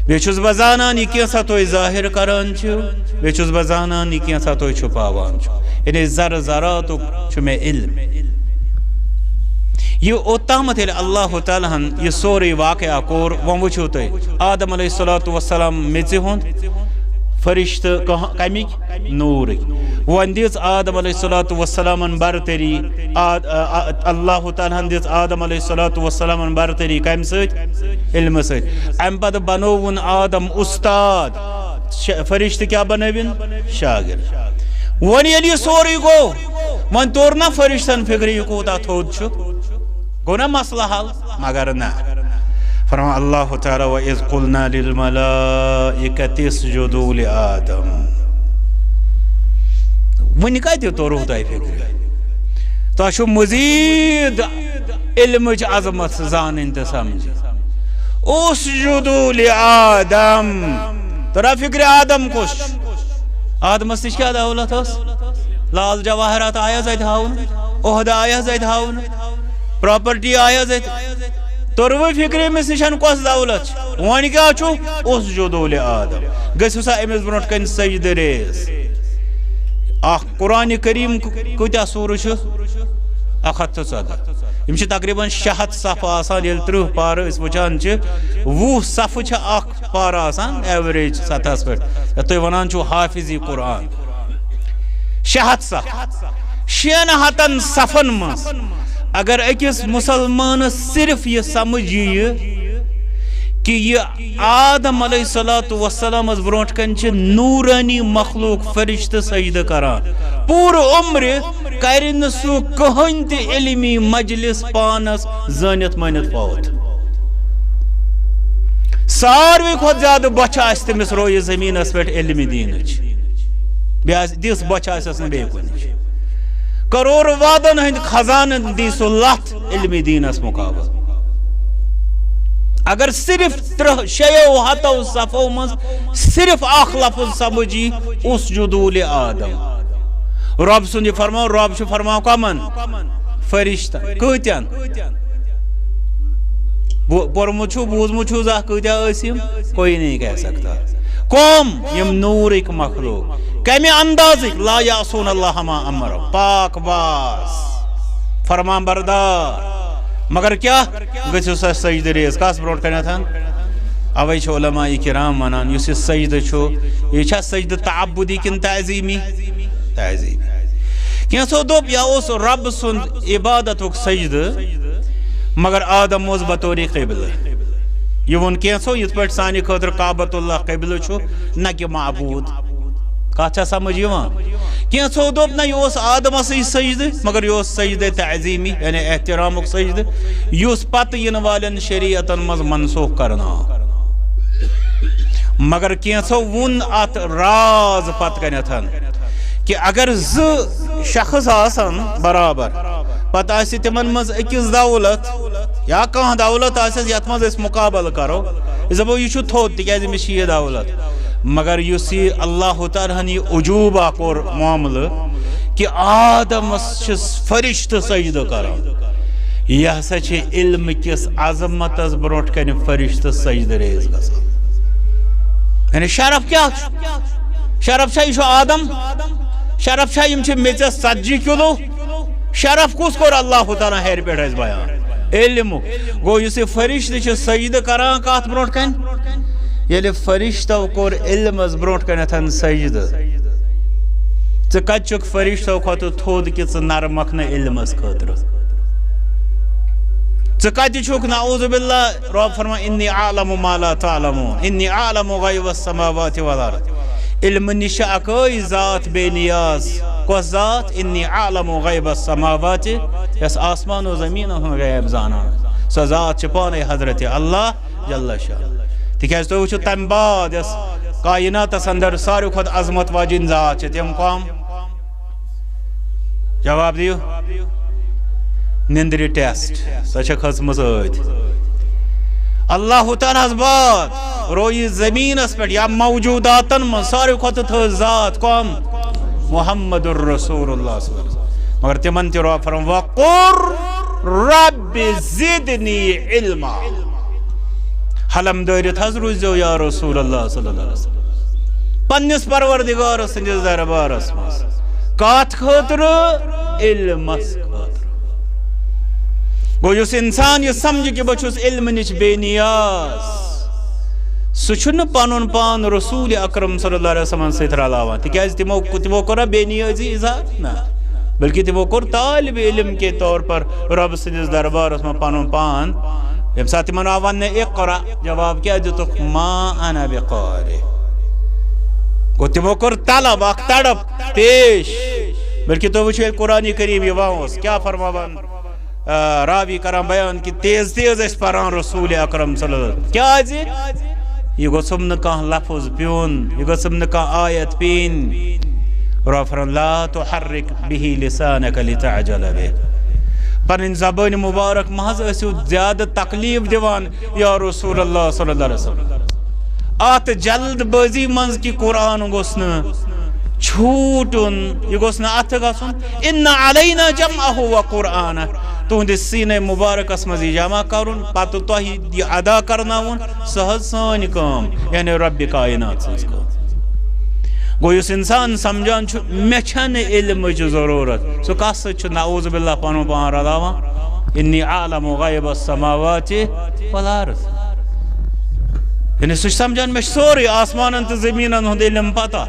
بیچوس بزانان یہ کیسا توی ظاہر کران چھو بیچوس بزانان یہ کیسا توی چھپاوان چھو یعنی ذر ذراتو چھو میں علم یہ اوتامت اللہ تعالیٰ یہ سوری واقعہ کور ون وچھو توی آدم علیہ السلام میچے ہون فرشت کمیک نور ون دیس آدم علیہ السلام برتری اللہ تعالیٰ دیس آدم علیہ السلام برتری کم ست علم ست ام پتہ بنوون آدم استاد فرشت کیا بنوین شاگرد ون یل سوری گو ون تور نا فرشتن فکر یہ کوتا تھود چھ گو نا مسئلہ حل مگر نا فرما اللہ تعالی وَإِذْ قُلْنَا لِلْمَلَائِكَةِ اسْجُدُوا لِآدَمَ ونی کتہ توروہ تہ فکر تہ مزید علم عظمت زان تہ سمجھ اسجدوا لآدم ترا فکر آدم کش آدمس نش کیا دولت لال جواہرات آیا زید ہاؤن عہدہ آیا زید ہاؤن پراپرٹی آیا زید تروہ فکر مس نشان کس دولت ون کیا چھو اسجدوا لآدم گژھو سا امس برونٹ کن سجدہ ریز قرآن کریم کتیا سور اخ ہتھ تو 114 یم تقریباً 600 صف آسان یل 30 پار اس وچان 20 صف اخ پار آسان ایوریج سطحس پہ تھی ونان چھو حافظی قرآن 600 صف 600 صفن مز اگر اکس مسلمان صرف یہ سمجھ کہ یہ آدم علیہ السلام از برونٹ کن نورانی مخلوق فرشت سجدہ کران پور عمر کرن سو کہن تہ علمی مجلس پانس زانت مانت پاوت ساروی کھت زیادہ بچہ آس تمس روی زمین پہ علم دینچ دس بچہ آس نی کنچ کرور وادن ہند خزانہ دی سو لت علم دینس مقابل اگر صرف 600 صفو مز صرف اخ لفظ سمجھی اسجدوا لآدم رب سن فرماؤ رب چھ فرماؤ کمن فرشتہ کتین پورمت چھو بوزمت چھو زہ کتیا اسم کوئی نہیں کہہ سکتا قوم یم نورک مخلوق کمی اندازک لا یعصون اللہ ما امر پاک باز فرمان بردار مگر کیا گھو سا سجدہ ریز کس برونٹ کرنا تھا اوے چھ علماء کرام ونان اس سجدہ چھو یہ چھا سجدہ تعبدی کن تعظیمی کینسو دوپ یا اس رب سند عبادت سجدہ مگر آدم اوس بطوری قبل یہ ون کینسو یت پٹ سانی خاطر کعبۃ اللہ قبل چھو نہ کہ معبود کھا سمجھ کینسو دوپ نہ یہ آدم سجدہ مگر یہ سجدہ تعظیمی یعنی احترام سجدہ یہ پتہ ین والن شریعتن مز منسوخ کرنا مگر کینسو ون ات راز پت کنتھن کہ اگر شخص آسن برابر پتہ آس تمن مز اکس دولت یا کانٛہہ دولت آس یت مز اس مقابل کرو دپو یہ تھوت تکیاز مش یہ دولت مگر اس اللہ تعالیٰ یہ عجوبہ کور معاملہ کہ آدم فرشت سجدہ کران یہ ہسا علم کس عظمت برونٹ کن فرشت سجدہ ریز گژھان یعنی شرف کیا شرف یہ آدم شرف یم میچ 70 کلو شرف کس کور اللہ تعالیٰ ہیر پہ بیان علم گو اس فرشت سجدہ کران کت برونٹ کن یل فرشتو کور علم برونٹ کنتھن سجدہ ژٕ کتہِ چھُکھ فرشتو کھۄتہٕ تھوٚد کہ ژٕ نرمکھ نہٕ علمس خٲطرٕ ژٕ کتہِ چھُکھ نعوذ باللہ رب فرمان انی اعلم ما لا تعلمون انی اعلم غیب السماوات والارض علم نش اکٲے ذات بے نیاز کۄس ذات انی اعلم غیب السماوات یس آسمان و زمین ہُنٛد غیب زانان سۄ ذات چھِ پانے حضرت اللہ جل شاہ تِکیٛازِ تُہۍ وٕچھِو تمہِ بعد یس کائناتس اندر ساروی کھۄتہٕ عظمت واجیٚنۍ ذات چھِ تِم کم جواب دِیِو نندرِ ٹیسٹ سۄ چھےٚ کھٔژمٕژ ٲدۍ اللہ تعالیٰ ہس بعد رویہِ زمیٖنس پٮ۪ٹھ یا موجوٗداتن منٛز ساروی کھۄتہٕ تھٔز ذات کم محمد الرسول اللہ صلی اللہ علیہ وسلم مگر تِمن تہِ رۄب فرمان وقُر رب زدنی علما حلم دٲرِتھ حظ روٗزِو یا رسول اللہ صلی اللہ علیہ وسلم پننِس پروردگار سٕنٛدِس دربارس منٛز کتھ خٲطرٕ علمس خٲطرٕ گوٚو یُس انسان یہِ سمجھِ کہ بہٕ چھُس علمہٕ نِش بے نیاز سُہ چھُنہٕ پنُن پان رسول اکرم صلی اللہ علیہ وسلم سۭتۍ رلاوان تِکیٛازِ تِمو کوٚرا بے نیٲزی اظہار نہ بلکہ تِمو کوٚر طالب علم کے طور پر رب سٕنٛدِس دربارس منٛز پنُن پان ییٚمہِ ساتہٕ تِمن آو وننہٕ اقرا جواب کیٛاہ دِتُکھ ما انا بقارِ گوٚو تِمو کوٚر طلب اکھ تڑپ پیش بلکہ تُہۍ وٕچھِو ییٚلہِ قرآنِ کریم یِوان اوس کیٛاہ فرماوان راوی کران بیان کہ تیز تیز ٲسۍ پران رسول اکرم صلی اللہ علیہ وسلم کیٛازِ یہِ گوٚژھُم نہٕ کانٛہہ لفظ پیوٚن یہِ گوٚژھُم نہٕ کانٛہہ آیت پیٚنۍ رب فرمان لا تحرک به لسانک لتعجل به پنٕنۍ زبٲنۍ مبارک محض ٲسِو زیادٕ تکلیف دِوان یا رسول اللہ صلی اللہ علیہ وسلم اتھ جلد بٲزی منٛز کہ قرآن گوٚژھ نہٕ چھوٗٹُن یہِ گوٚژھ نہٕ اتھٕ گژھُن ان علینا جمعہ و قرآنہ تُہنٛدِس سیٖنے مُبارکس منٛز یہِ جمع کرُن پتہٕ تۄہہِ یہِ ادا کرناوُن سۄ حظ سٲنۍ کٲم یعنی ربِ کائنات سٕنٛز کٲم گوٚو یُس انسان سمجھان چھُ مےٚ چھنہٕ علمٕچ ضروٗرت سُہ کتھ سۭتۍ چھُ نعوذ باللہ پنُن پان رلاوان انی اعلم غیب السماوات والارض یعنی سُہ چھُ سمجھان مےٚ چھُ سورُے آسمانن تہٕ زمیٖنن ہُنٛد علم پتہ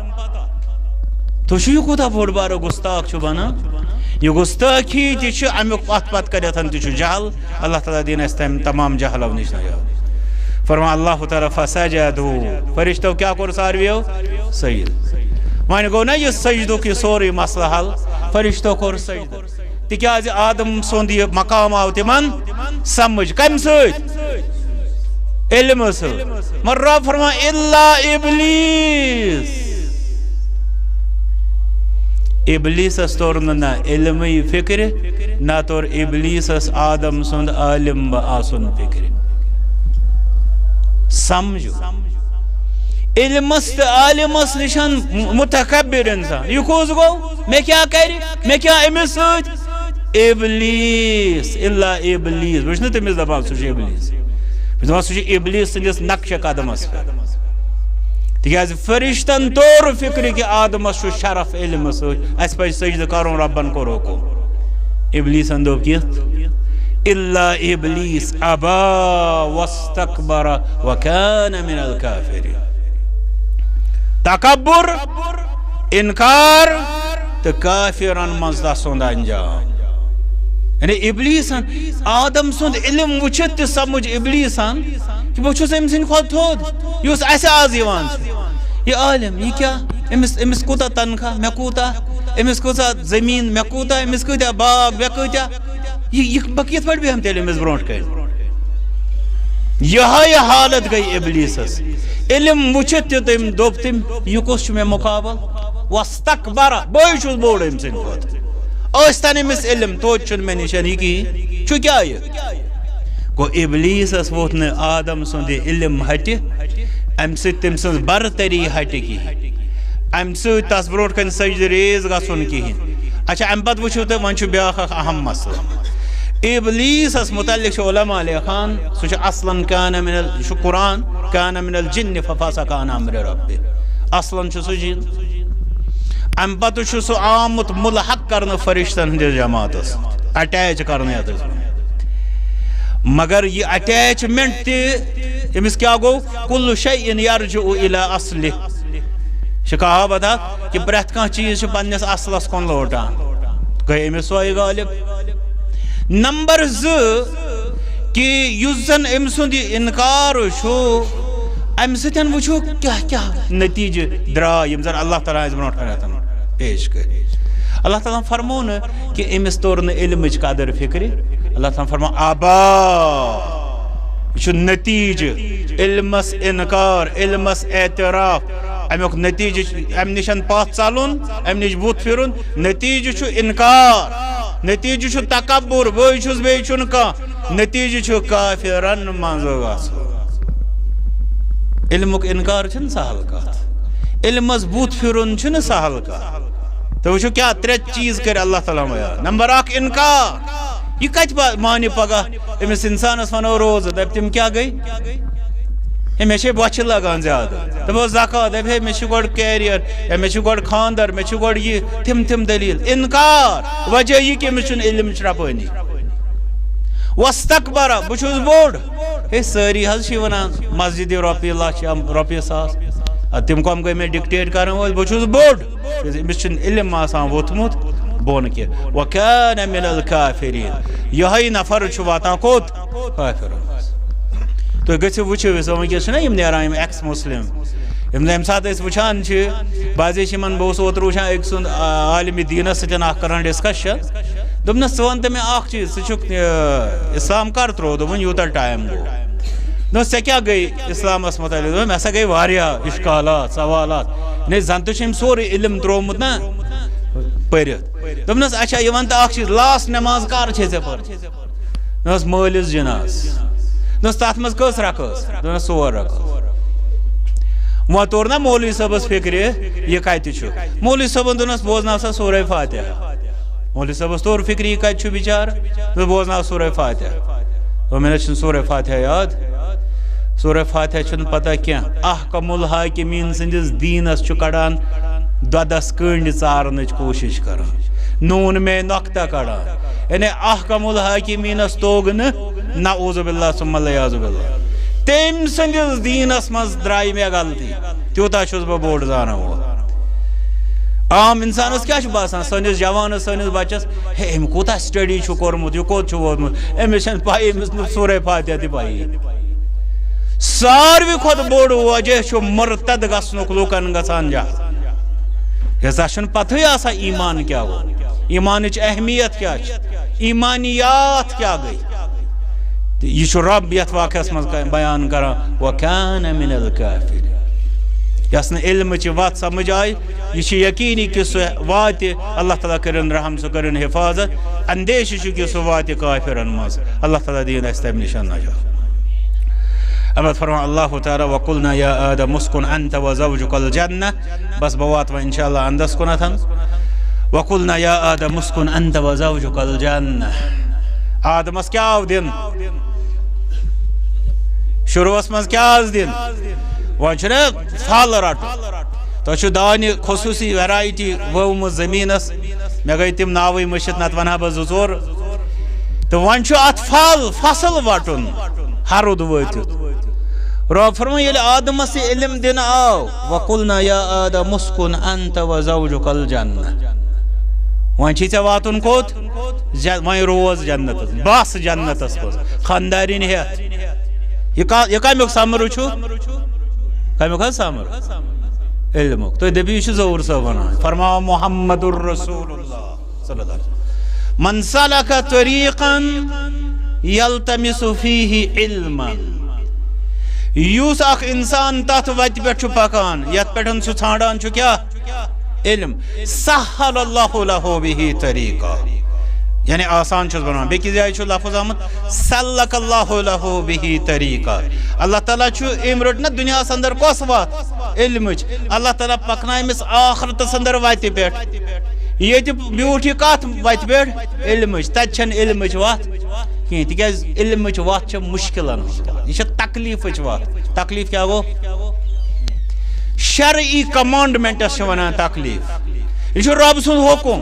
تُہۍ چھِو یہِ کوٗتاہ بوٚڑ بارٕ گُستاخ چھُ بنان یہ گستاخی تہِ چھُ امیُک پتھ پتھ کٔرِتھ تہِ چھُ جہل اللہ تعالیٰ دِیِن اَسہِ تمہِ تمام جہلو نِش نجات فرمان اللہ تعالیٰ فسجدوا فرشتو کیٛاہ کوٚر ساروِیو سجدٕ وۄنۍ گوٚو نا یہِ سجدُک یہِ سورُے مسلہٕ حل فرشتو کوٚر سجدٕ تِکیٛازِ آدم سُنٛد یہِ مقام آو تِمن سمجھ کمہِ سۭتۍ علمہٕ سۭتۍ مگر رب فرمان الا ابلیس ابلیسس توٚر نہٕ نہ علمٕے فکرِ نہ توٚر ابلیسس آدم سُنٛد عالم آسُن فکرِ سمجھو علمس تہٕ عالمس نِش متکبر انسان یہِ کُس گوٚو مےٚ کیٛاہ کرِ مےٚ کیٛاہ أمِس سۭتۍ ابلیس الا ابلیس بہٕ چھُس نہٕ تٔمِس دپان سُہ چھُ ابلیس بہٕ چھُس دپان سُہ چھُ ابلیس سٕنٛدِس نقشہِ قدمس پٮ۪ٹھ تِکیٛازِ فرشتن توٚر فکرِ کہِ آدمس چھُ شرف علمہٕ سۭتۍ اَسہِ پزِ سجدٕ کرُن ربن کوٚر حُکُم ابلیسن دوٚپ کِتھ الا ابلیس ابا واستکبر وکان من الکافرین تکبر انکار تہٕ کافرن منٛز تسُنٛد انجام یعنی ابلیسن آدم سُنٛد علم وٕچھِتھ تہِ سمجھ ابلیسن کہ بہٕ چھُس أمۍ سٕنٛدِ کھۄتہٕ تھوٚد یُس اَسہِ آز یِوان چھُ یہِ عالم یہِ کیٛاہ أمِس کوٗتاہ تنخواہ مےٚ کوٗتاہ أمِس کۭژاہ زمیٖن مےٚ کوٗتاہ أمِس کۭتیاہ باغ مےٚ کۭتیاہ بہٕ کِتھ پٲٹھۍ بیٚہمہٕ تیٚلہِ أمِس برونٛٹھ کَنہِ یِہے حالت گٔے ابلیسس علم وٕچھِتھ تہِ تٔمۍ دوٚپ تٔمۍ یہِ کُس چھُ مےٚ مُقابل وستکبر بٕے چھُس بوٚڑ أمۍ سٕنٛدِ کھۄتہٕ ٲسۍ تن أمِس علم توتہِ چھُنہٕ مےٚ نِش یہِ کِہیٖنۍ چھُ کیٛاہ یہِ گوٚو ابلیسس ووٚتھ نہٕ آدم سُنٛد یہِ علم ہٹہِ امہِ سۭتۍ تٔمۍ سٕنٛز برتری ہٹہِ کِہیٖنۍ امہِ سۭتۍ تس برونٛٹھ کنہِ سجدٕ ریز گژھُن کِہیٖنۍ اچھا امہِ پتہٕ وٕچھِو تُہۍ وۄنۍ چھُ بیٛاکھ اکھ اہم مسلہٕ ابلیسس متعلق چھُ علما لیکھان سُہ چھُ اصلاً کان من یہِ چھُ قرآن کان من الجن ففسق عن امر ربہ اصلاً چھُ سُہ جِن امہِ پتہٕ چھُ سُہ آمُت ملحق کرنہٕ فرشتن ہٕنٛدِس جماعتس اٹیچ کرنہٕ یتھ مگر یہ اٹیچمنٹ تہِ أمِس کیٛاہ گوٚو کُلُ شیء یرجع الی اصلہ کہاوت کہ پریت کان چیز پنس اصلس کن لوٹان گئی امس سوئی غالب. نمبر 2 کہ یس زن ام سند انکار ام سن وچو کیا نتیجہ درا یم زن اللہ تعالیٰ برو پیش کر. اللہ تعالیٰ فرمو نا کہ امس طور علمچ قدر فکر. اللہ تعالیٰ فرمو آبا یہ نتیجہ علمس انکار علمس اعتراف امیک نتیجہ ام نشن پاتھ ژلن ام نش بت پھرن نتیجہ انکار نتیجہ تکبر بے چھس بے چھن کان نتیجہ کافرن منز گژھن. علمک انکار چھن سہل کت علمس بت پھرن چھن سہل کت. تو وچھو کیا 3 چیز کر اللہ تعالیٰ بیان. نمبر 1 انکار. یہ کت مانی پگہ امس انسانس ونو روز دپ تم کیا گئی مے بچہ لگان زیادہ دپو زکات دپ ہے مے گوڑ کیریئر مے گوڑ خاندر مے گوڑ یہ تم دلیل. انکار وجہ یہ کہ مجھ علم رپانی. واستکبر بہ بوڑ ہے ساری حض ونان مسجد رۄپیہِ لچھ رۄپیہِ ساس تم کم گئی میں ڈکٹیٹ کرن وول بہ بوڑ امس علم آسان ووتمت بون کی. وکان من الکافرین یہ نفر واتان کوت کافر. تو گھو وچو ونکس نا نیران ایکس مسلم یم سات وچان بعضے بہت اوتر وچان ایک سند عالم دینس سن کران ڈسکشن دپنس ث ون تو میں اخ چیز اسلام کر ترو دپن یوتہ ٹائم گو. دس ژے کیا گئی اسلامس متعلق مے ہسا گئی واریاہ اشکالات سوالات نے زن تو سورے علم ترومت نا پرت. دپنس اچھا یہ ون تو اخ چیز لاسٹ نماز کر ژے پر دس مالس جناز دس تر مز کس رکھس دس 4 رکھ. وہ توڑ نا مولوی صبس فکر یہ کت مولوی صبن دنس بوزنا سا سورہ فاتحہ. مولوی صبس طور فکر یہ کت بچار بوزنا سورہ فاتحہ. میں نے سورہ فاتحہ یاد. سورہ فاتحہ چھن پتہ کیا احکم الحاکمین سندس دینس کڑان دودس کنڈ ژارنچ کوشش کران نون میں نقطہ کڑان یعنی احکم الحاکمینس توگ نعوذ باللہ ثم العیاذ باللہ. تم سندس دینس مز درائی میں غلطی تیوتا چھس بہ بوڑ زانا وول. عام انسانس کیا باسان سنس جوانس سنس بچس ہے ام کوتا سٹڈی کورمت یہ کوت ووتمت امس پائی امس سورہ فاتحہ تہ پائی. ساروی کھت بوڑ وجہ مرتد گھنک لوکن گھان جا یسا پتہ آسان ایمان کیا گو ایمانچ اہمیت کیا ایمانیات کیا گئی. یہ رب یت واقعس مز بیان کران وکان من الکافرین. یس علم وت سمجھ آئی یہ یقینی کہ سہ وات اللہ تعالیٰ کرن رحم سہ کرن حفاظت اندیش کہ سہ وات کافرن مز اللہ تعالیٰ دین اس تم نشان نجات. اب فرمان اللہ تعالیٰ وقلنا یا آدم اسکن انت وزوجک الجنہ. بس بوات و انشاءاللہ اندس کنتن. وقلنا یا آدم اسکن انت وزوجک الجنہ. آدمس کیا آو دن شروعس مز کیا آز دن وہ پھل رٹ تو دانہ خصوصی ویرائٹی ورم زمینس مے گئی تم ناوی مشت نت ونہا بہ 2 تو ون ات فصل وٹن ہرد وتت. رب فرمان یل آدمس علم دن آو وقلنا یا آدم اسکن انت وزوجک الجنہ. ون چھ ژے واتن کوت ون روز جنت بس جنتس مز خاندارین ہیت. یہ کمیک سمر کمیک سمر علمک. تو دپی یہ ظہور صاحب ونان فرما محمد الرسول اللہ صلی اللہ علیہ وسلم من سلک طریقا یلتمس فیہ علما. یوس اخ انسان تات وت پہ پکان یت پہ سہ ژھانڈان کیا علم سہل اللہ لہ بہ طریقہ یعنی آسان چھس بنان. بیکہ جائے لفظ آمد سلک اللہ لہ بہ طریقہ. اللہ تعالیٰ ام رٹ نا دنیا اندر کس وات علم اللہ تعالیٰ پکنائمس آخرت اندر وت پہ یہ بیوٹ یہ کت وت پہ علم تت علم وت کہیں تکیاز علم وت مشکل یہ تکلیف وت. تکلیف کیا گو شرعی کمانڈمنٹس ونان تکلیف. یہ رب سن حکم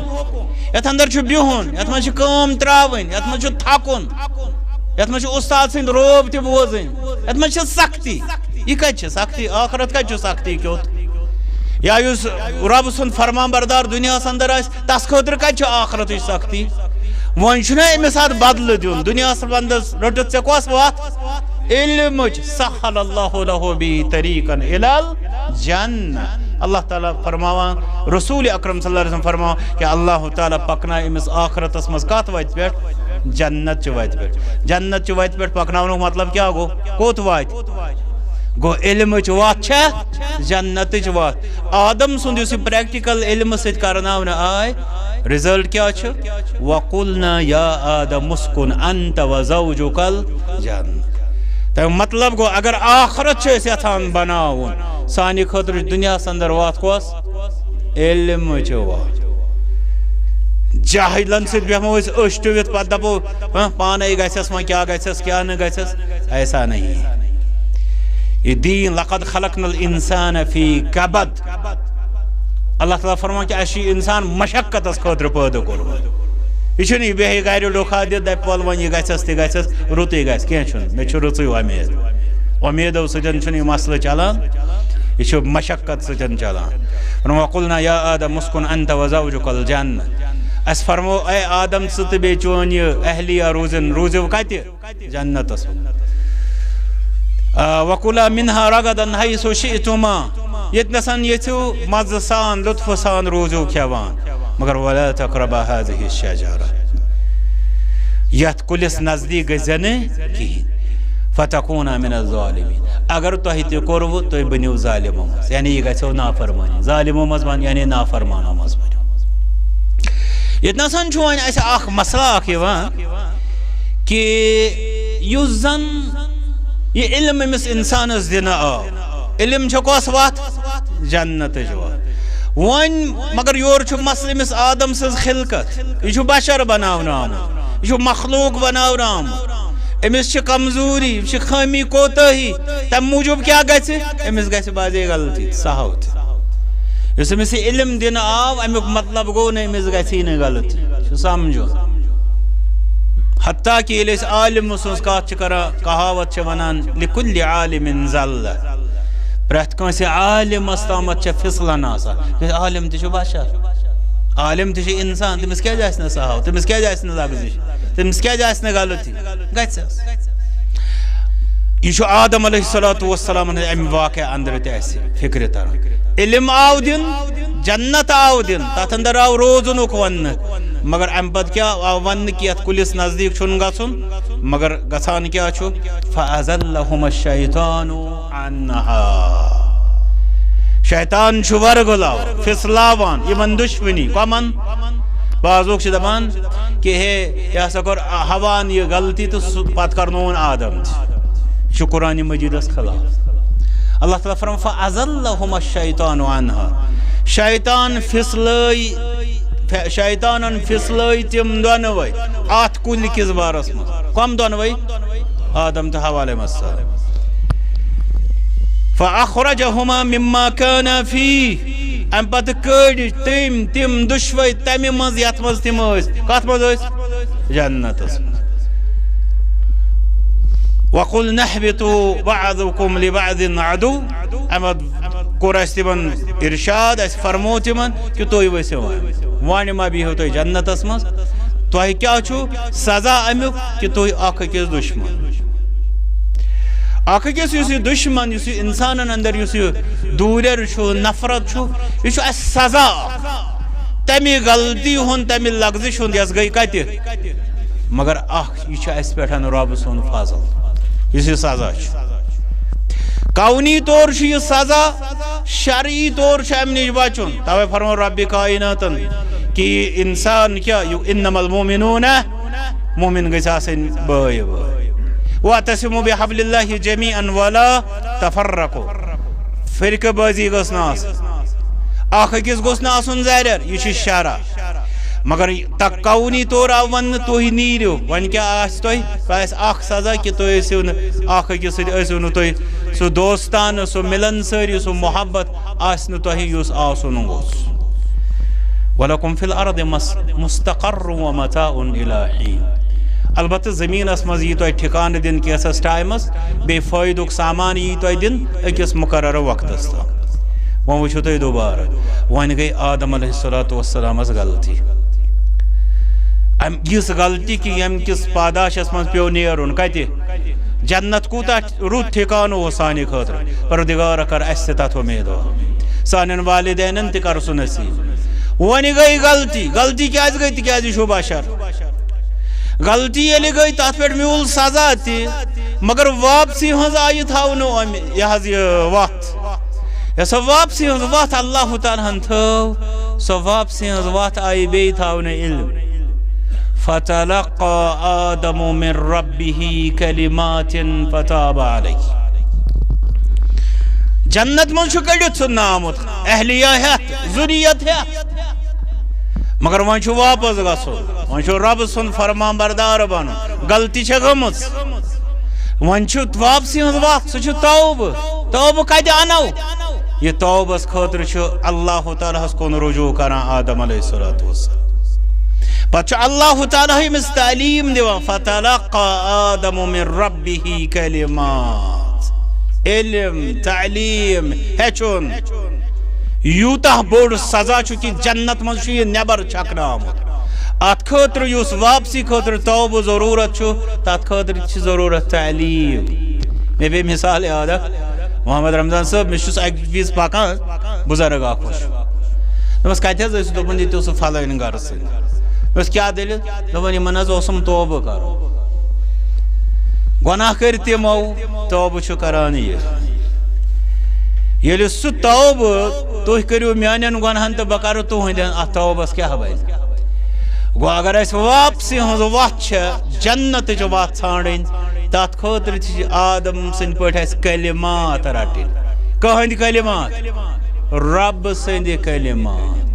یت اندر بہن یت من کام تراون یت من تھکن یت من استاد سند روب تہ بوزن یت من سختی. یہ کت سختی آخرت کت سختی کیوت یا یس رب سن فرمان بردار دنیا اندر تس خاطر کت آخرت سختی ون امس ات بدل دین دنیا بندس رٹت ے کس وت علم سہل اللہ له بی طریقا الی الجنہ اللہ تعالیٰ فرماوان رسول اکرم صلی اللہ علیہ وسلم فرماوان کہ اللہ تعالیٰ پکنا امس آخرتس مز کت وت پہ جنت چہ وت پہ جنت چہ وت پہ پکناؤنک مطلب کیا گو کوت وات گو علم وات چھ جنت وات آدم سند اس پریکٹیکل علم ست کرناون آئے رزلٹ کیا چھ وقلنا یا آدم اسکن انت وزوجک الجنہ تو مطلب گو اگر آخرت چھ یھان بناون سانی خاطر دنیا اندر وات کس علم وات جاہلن ست بیہمو اس ٹوت پتہ دپو پانے گھس وہاں کیا گھس کیا نہ گھس ایسا نہیں یہ دین لقد خلقنا الانسان فی کبد اللہ تعالیٰ فرمان کہ اسی انسان مشقت اس خاطر پیدا کورمت یہ چھنی بیہی گھر ڈوکھا دت دپ پل ون یہ گھس تہ گھس رُتٕے گھس کینٛہہ چھُنہٕ مےٚ چھُ رٕژٕے وۄمید وۄمیدو سۭتۍ چھُنہٕ یہِ مسلہٕ چلان یہ چھُ مشقت سۭتۍ چلان وقلنا یا آدم اسکن انت وزوجک الجنہ اس فرمو اے آدم ژٕ تہٕ بیٚیہِ چون یہ اہلیہ روٗزِو کتہِ جنتس وَقُلَا مِنْهَا رَغَدًا حَيْثُ شِئْتُمَا یتنسن یژھو مزٕ سان لطف سان روزو کھیوان مگر وَلَا تَقْرَبَا هَذِهِ الشَّجَرَةَ یتھ کُلِس نزدیٖک گژھِ نہٕ کِہیٖنۍ فَتَكُونَا مِنَ الظَّالِمِينَ اگر تۄہہِ تہِ کوٚروٕ تُہۍ بٔنِو ظالمو منٛز یعنی یہِ گژھیو نافرمٲنی ظالمو منٛز بن یعنی نافرمانو منٛز بنیو یتنسن چھُ وۄنۍ اَسہِ اکھ مسلہٕ اکھ یِوان کہِ یُس زن یہ علم امس انسانس دن آو علم کس وات جنت وات ون مگر یور مسئلہ امس آدم سز خلقت یہ بشر بناون آمت یہ مخلوق بناون آمت امس کمزوری یہ خامی کوتاہی تم موجوب کیا گژھِ امس گژھِ بازے غلطی سہو اس امس علم دن آو امیک مطلب گو نا امس گژھی نا غلطی سمجھو حتیٰ کہ یہ عالم سنز کات کران کہاوت ونان لکل عالم ذلہ پرت کنس عالم استامت فصلن آسان عالم تہ بشر عالم تہ انسان تمس کیا آس نا سہو تمس کیا آس نا لغزش تمس کیا آس نا غلطی گژھس یہ آدم علیہ السلام ام واقعہ اندر تہ فکر تران علم آو دن جنت آو دن تات اندر آو روزنک ون مگر ام پت کیا آو ون کہ ات کلس نزدیک چھن گژھن مگر گژھان کیا چھو فازلہم الشیطان عنہا شیطان چھو ورگلاو فصلاوان یمن دشمنی کمن بعضوک چھ دپان کہ ہے یہ ہسا کر ہوان یہ غلطی تو پت کرنون آدم یہ قرآن مجید اس خلاف اللہ تعالیٰ فرم فازلہم الشیطان عنہا شیطان شیطانن فصلٲے تم دۄنوے ات کُلہِ کِس بارس منٛز کم دۄنوے آدم تہٕ حوا علیہم السلام فاخرجہما مما كانا فیہ ام پتہٕ کٔڑۍ تم دُشوے تمہِ منٛز یتھ منٛز تم ٲسۍ کتھ منٛز ٲسۍ جنتس منٛز وَقُلْنَا اهْبِطُوا بَعْضُكُمْ لِبَعْضٍ عَدُوٌّ امد کور اس تمن ارشاد اس فرمو تمن کہ تُہۍ ؤسِو وانہِ ما بِہِو تُہۍ جنتس منٛز تۄہہِ کیٛاہ چھُ سزا امیُک کہ تُہۍ اکھ أکِس دُشمن اکھ أکِس یُس یہِ دُشمن یُس یہِ انسانن اندر یُس یہِ دوٗریر چھُ نفرت چھُ یہِ چھُ اسہِ سزا تمہِ غلطی ہُنٛد تمہِ لغزش ہُنٛد یۄس گٔے کتہِ مگر اکھ یہِ چھُ اسہِ پٮ۪ٹھ رۄب سُنٛد فضل یُس یہِ سزا چھُ کونی طور چھ یہ سزا شرعی طور چھ ام نش بچن توے فرمو رب کائناتن کہ انسان کیا انما المؤمنون مومن گژھِ آسٕنۍ بٲے بٲے واعتصموا بحبل اللہ جميعا ولا تفرقوا فرقہ بازی گژھِ نہٕ آسٕنۍ اکھ أکِس گوٚژھ نہٕ آسُن زریر یہ چھ شرع مگر کونی طور آو ون تُہۍ نیٖرِو ون کیا آسہِ تۄہہِ آسہِ اکھ سزا کہ تُہۍ ٲسِو نہٕ اکھ أکِس سۭتۍ ٲسِو نہٕ تُہۍ سُہ دوستانہٕ سُہ مِلنسٲری سُہ محبت آسہِ نہٕ تۄہہِ یُس آسُن گوٚژھ وَلَكُمْ فِي الْأَرْضِ مُسْتَقَرٌّ وَمَتَاعٌ إِلَىٰ حِينٍ البتہ زمینس منٛز یی تۄہہِ ٹھِکانہٕ دِنہٕ کینٛژھس ٹایمس بیٚیہِ فٲیدُک سامان یی تۄہہِ دِنہٕ أکِس مُقررٕ وقتس تام وہ وچھو تُہۍ دوبارٕ وۄنۍ گٔے آدم علیہ السلامَس غلطی یِژھ غلطی کہ ییٚمہِ کِس پاداشس منٛز پیوٚو نیرُن کتہِ جنت کوٗتاہ رُت ٹھِکانہٕ اوس سانہِ خٲطرٕ پروردگارا کر اَسہِ تہِ تتھ اُمیٖدوار سانٮ۪ن والدینن تہِ کر سُہ نصیٖب وۄنۍ گٔے غلطی غلطی کیٛازِ گٔے تِکیٛازِ یہِ چھُ بشر غلطی ییٚلہِ گٔے تتھ پٮ۪ٹھ میوٗل سزا تہِ مگر واپسی ہٕنٛز آیہِ تھاونہٕ أمۍ یہِ حظ یہِ وتھ یۄس سۄ واپسی ہٕنٛز وتھ اللہ تعالیٰ ہن تھٲو سۄ واپسی ہٕنٛز وتھ آیہِ بیٚیہِ تھاونہٕ علم فَتَلَقَّى آدَمُ مِن رَبِّهِ كَلِمَاتٍ فَتَابَ عَلَيْهِ جنت منٛز چھُ کٔڑِتھ ژھُننہٕ آمُت اہلیہ ہٮ۪تھ ذُریت ہٮ۪تھ مگر وۄنۍ چھُ واپس گژھُن وۄنۍ چھُ رب سُنٛد فرمان بردار بنُن غلطی چھےٚ گٔمٕژ وۄنۍ چھُ واپسی ہٕنٛز وتھ سُہ چھُ توبہٕ توبہٕ کتہِ اَنو یہ توبس خٲطرٕ چھُ اللہ تعالیٰ ہس کُن رجوع کران آدم علیہ الصلوۃ والسلام پتہٕ چھُ اللہ تعالیٰ ییٚمِس تعلیٖم دِوان فَتَلَقَّى آدَمُ مِن رَبِّهِ كَلِمَاتٍ علم تعلیٖم ہیٚچھُن یوٗتاہ بوٚڑ سزا چھُ کہ جنت منٛز چھُ یہِ نٮ۪بر چھکنہٕ آمُت اتھ خٲطرٕ یُس واپسی خٲطرٕ توبہٕ ضروٗرت چھُ تتھ خٲطرٕ چھِ ضروٗرت تعلیٖم مےٚ پیٚیہِ مثال یاد اکھ محمد رمضان صٲب مےٚ چھُس اکہِ وِزِ پکان بُزرگ اکھ وٕچھ دوٚپمس کتہِ حظ ٲسِو دوٚپُن ییٚتہِ اوس فلٲنۍ گرٕ سۭتۍ دوٚپمس کیٛاہ دٔلیٖل دوٚپُن یِمن حظ اوسُم توبہٕ کرُن گۄناہ کٔرۍ تِمو توبہٕ چھُ کران یہِ ییٚلہِ سُہ توبہٕ تُہۍ کٔرِو میانٮ۪ن گۄنہن تہٕ بہٕ کرٕ تُہنٛدٮ۪ن اتھ توبس کیٛاہ بنہِ گوٚو اگر اسہِ واپسی ہٕنٛز وتھ چھےٚ جنتٕچ وتھ ژھانڈٕنۍ تتھ خٲطرٕ تہِ چھِ آدم سٕنٛدۍ پٲٹھۍ اسہِ کلمات رٹٕنۍ کٕہٕنٛدۍ کلمات رب سٕنٛدِ کلمات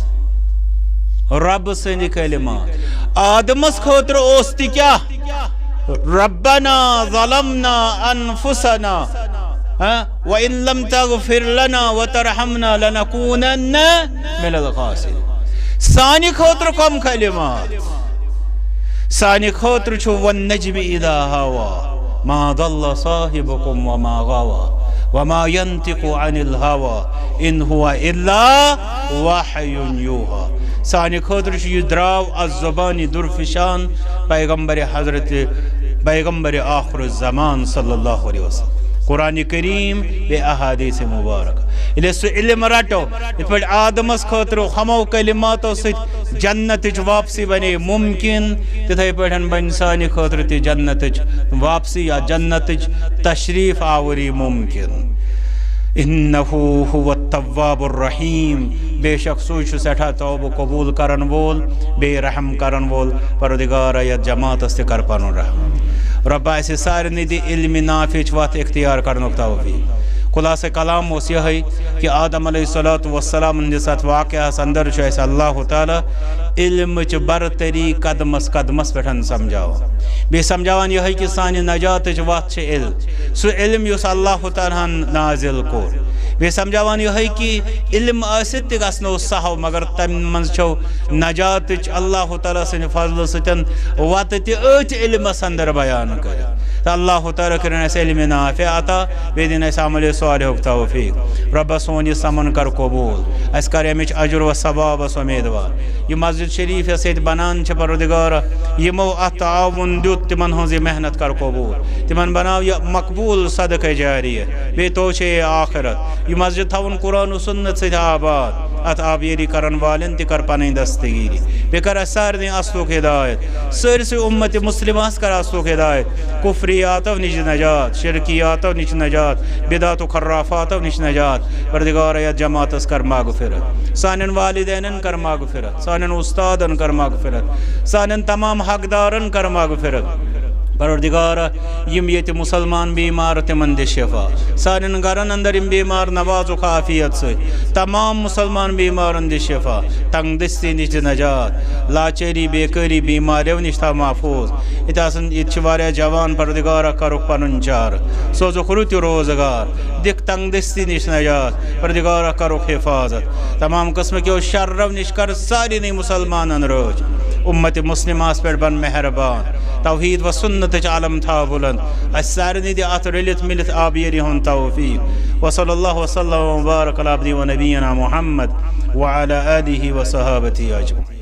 رب سٕنٛدِ کلمات آدمس خٲطرٕ اوس تہِ کیٛاہ ربنا ظلمنا انفسنا وَإِن لَمْ تَغْفِرْ لَنَا وَتَرْحَمْنَا لَنَكُونَنَّ مِنَ الْخَاسِرِينَ سانہِ خٲطرٕ کم کلمات سانہِ خٲطرٕ چھُ وَالنَّجْمِ إِذَا هَوَى مَا ضَلَّ صَاحِبُكُمْ وَمَا غَوَى وَمَا يَنطِقُ عَنِ الْهَوَى إِنْ هُوَ إِلَّا وَحْيٌ يُوحَى سانہِ خٲطرٕ چھُ یہِ درٛاو الزبانِ درفشان پیغمبر حضرت پیغمبر آخر الزمان صلی اللہ علیہ وسلم قرآن کریم بیٚیہِ احادیث مبارک ییٚلہِ أسۍ سُہ علم رٹو یِتھ پٲٹھۍ آدمس خٲطرٕ ہمو کلماتو سۭتۍ جنتٕچ واپسی بنے ممکن تِتھے پٲٹھۍ بنہِ سانہِ خٲطرٕ تہِ جنتٕچ واپسی یا جنتٕچ تشریٖف آوری ممکن اِنَّهُ هُوَ التَّوَّابُ الرَّحِیٖم بے شک سُے چھُ سٮ۪ٹھاہ توبہٕ قبوٗل کرن وول بیٚیہِ رحم کرن وول پروردگارا یتھ جماعتس تہِ کر پنُن رحم رۄبا اَسہِ سارنٕے دِ علمِ نافِچ وتھ اختیار کرنُک توفیٖق خُلاصے کلام اوس یِہوٚے کہِ آدم علیہ الصلوۃ والسلام ہٕنٛدِس اتھ واقعہس اندر چھُ اَسہِ اللہ تعالیٰ علمٕچ برتری قدمس قدمس پٮ۪ٹھ سمجھاوان بیٚیہِ سمجھاوان یِہوٚے کہِ سانہِ نجاتٕچ وتھ چھِ علم سُہ علم یُس اللہ تعالیٰ ہن نازِل کوٚر بیٚیہِ سمجھاوان یِہوٚے کہِ علم ٲسِتھ تہِ گژھنو سہو مگر تمہِ منٛز چھو نجاتٕچ اللہ تعالیٰ سٕنٛدِ فضلہٕ سۭتۍ وتہٕ تہِ أتھۍ علمس اندر بیان کٔرِتھ تہٕ اللہ تعالیٰ کٔرِنۍ اَسہِ علمِ نافع عطا بیٚیہِ دِنۍ اَسہِ عملِ صالحُک توفیٖق رۄبا سون یہِ سمن کر قبوٗل اَسہِ کر اَمِچ اجر و ثوابس اُمیٖدوار یہِ مسجد شریٖف یۄس ییٚتہِ بنان چھِ پروردگارا یِمو اتھ تعاوُن دیُت تِمن ہٕنٛز یہِ محنت کر قبوٗل تِمن بناو یہِ مقبوٗل صدقے جاریہ بیٚیہِ توچے یہِ آخرت یہِ مسجد تھاوُن قرآن و سُنت سۭتۍ آباد اتھ آبیٲری کرن والٮ۪ن تہِ کر پنٕنۍ دستگیٖری بیٚیہِ کر اَسہِ سارنٕے اصلُک ہدایت سٲرسٕے اُمتِ مُسلِمس کر اصلُک ہدایت کُفریاتو نِش نجات شرکیاتو نِش نجات بدعت و خرافاتو نِش نجات پروردگارا یتھ جماعتس کر مغفرت سانٮ۪ن والدینن کر مغفرت سانٮ۪ن اُستادن کر مغفرت سانٮ۪ن تمام حقدارن کر مغفرت پروردگارا یِم ییٚتہِ مُسلمان بیمار تِمن دِ شفا سانٮ۪ن گرن اندر یِم بیمار نوازُک عافیت سۭتۍ تمام مُسلمان بیمارن دِ شفا تنگ دستی نِش دِ نجات لاچٲری بےکٲری بیماریو نِش تھاو محفوٗظ ییٚتہِ آسن ییٚتہِ چھِ واریاہ جوان پروردگارا کرُکھ پنُن چارٕ سوزُکھ رُتہِ روزگار دِکھ تنگ دستی نِش نجات پروردگارا کرُکھ حفاظت تمام قٕسمٕکیو شرو نِش کر سارنٕے مُسلمانن رٲچھ اُمتِ مُسلِماہس پٮ۪ٹھ بن مہربان توحید و سنت علم تھا بلند اس سارنی دی ات رلت ملت آبیری ہن توفیق وصلی اللہ وسلم وبارک علی عبدی و نبینا محمد وعلى آلہ و صحابتی اجمعین.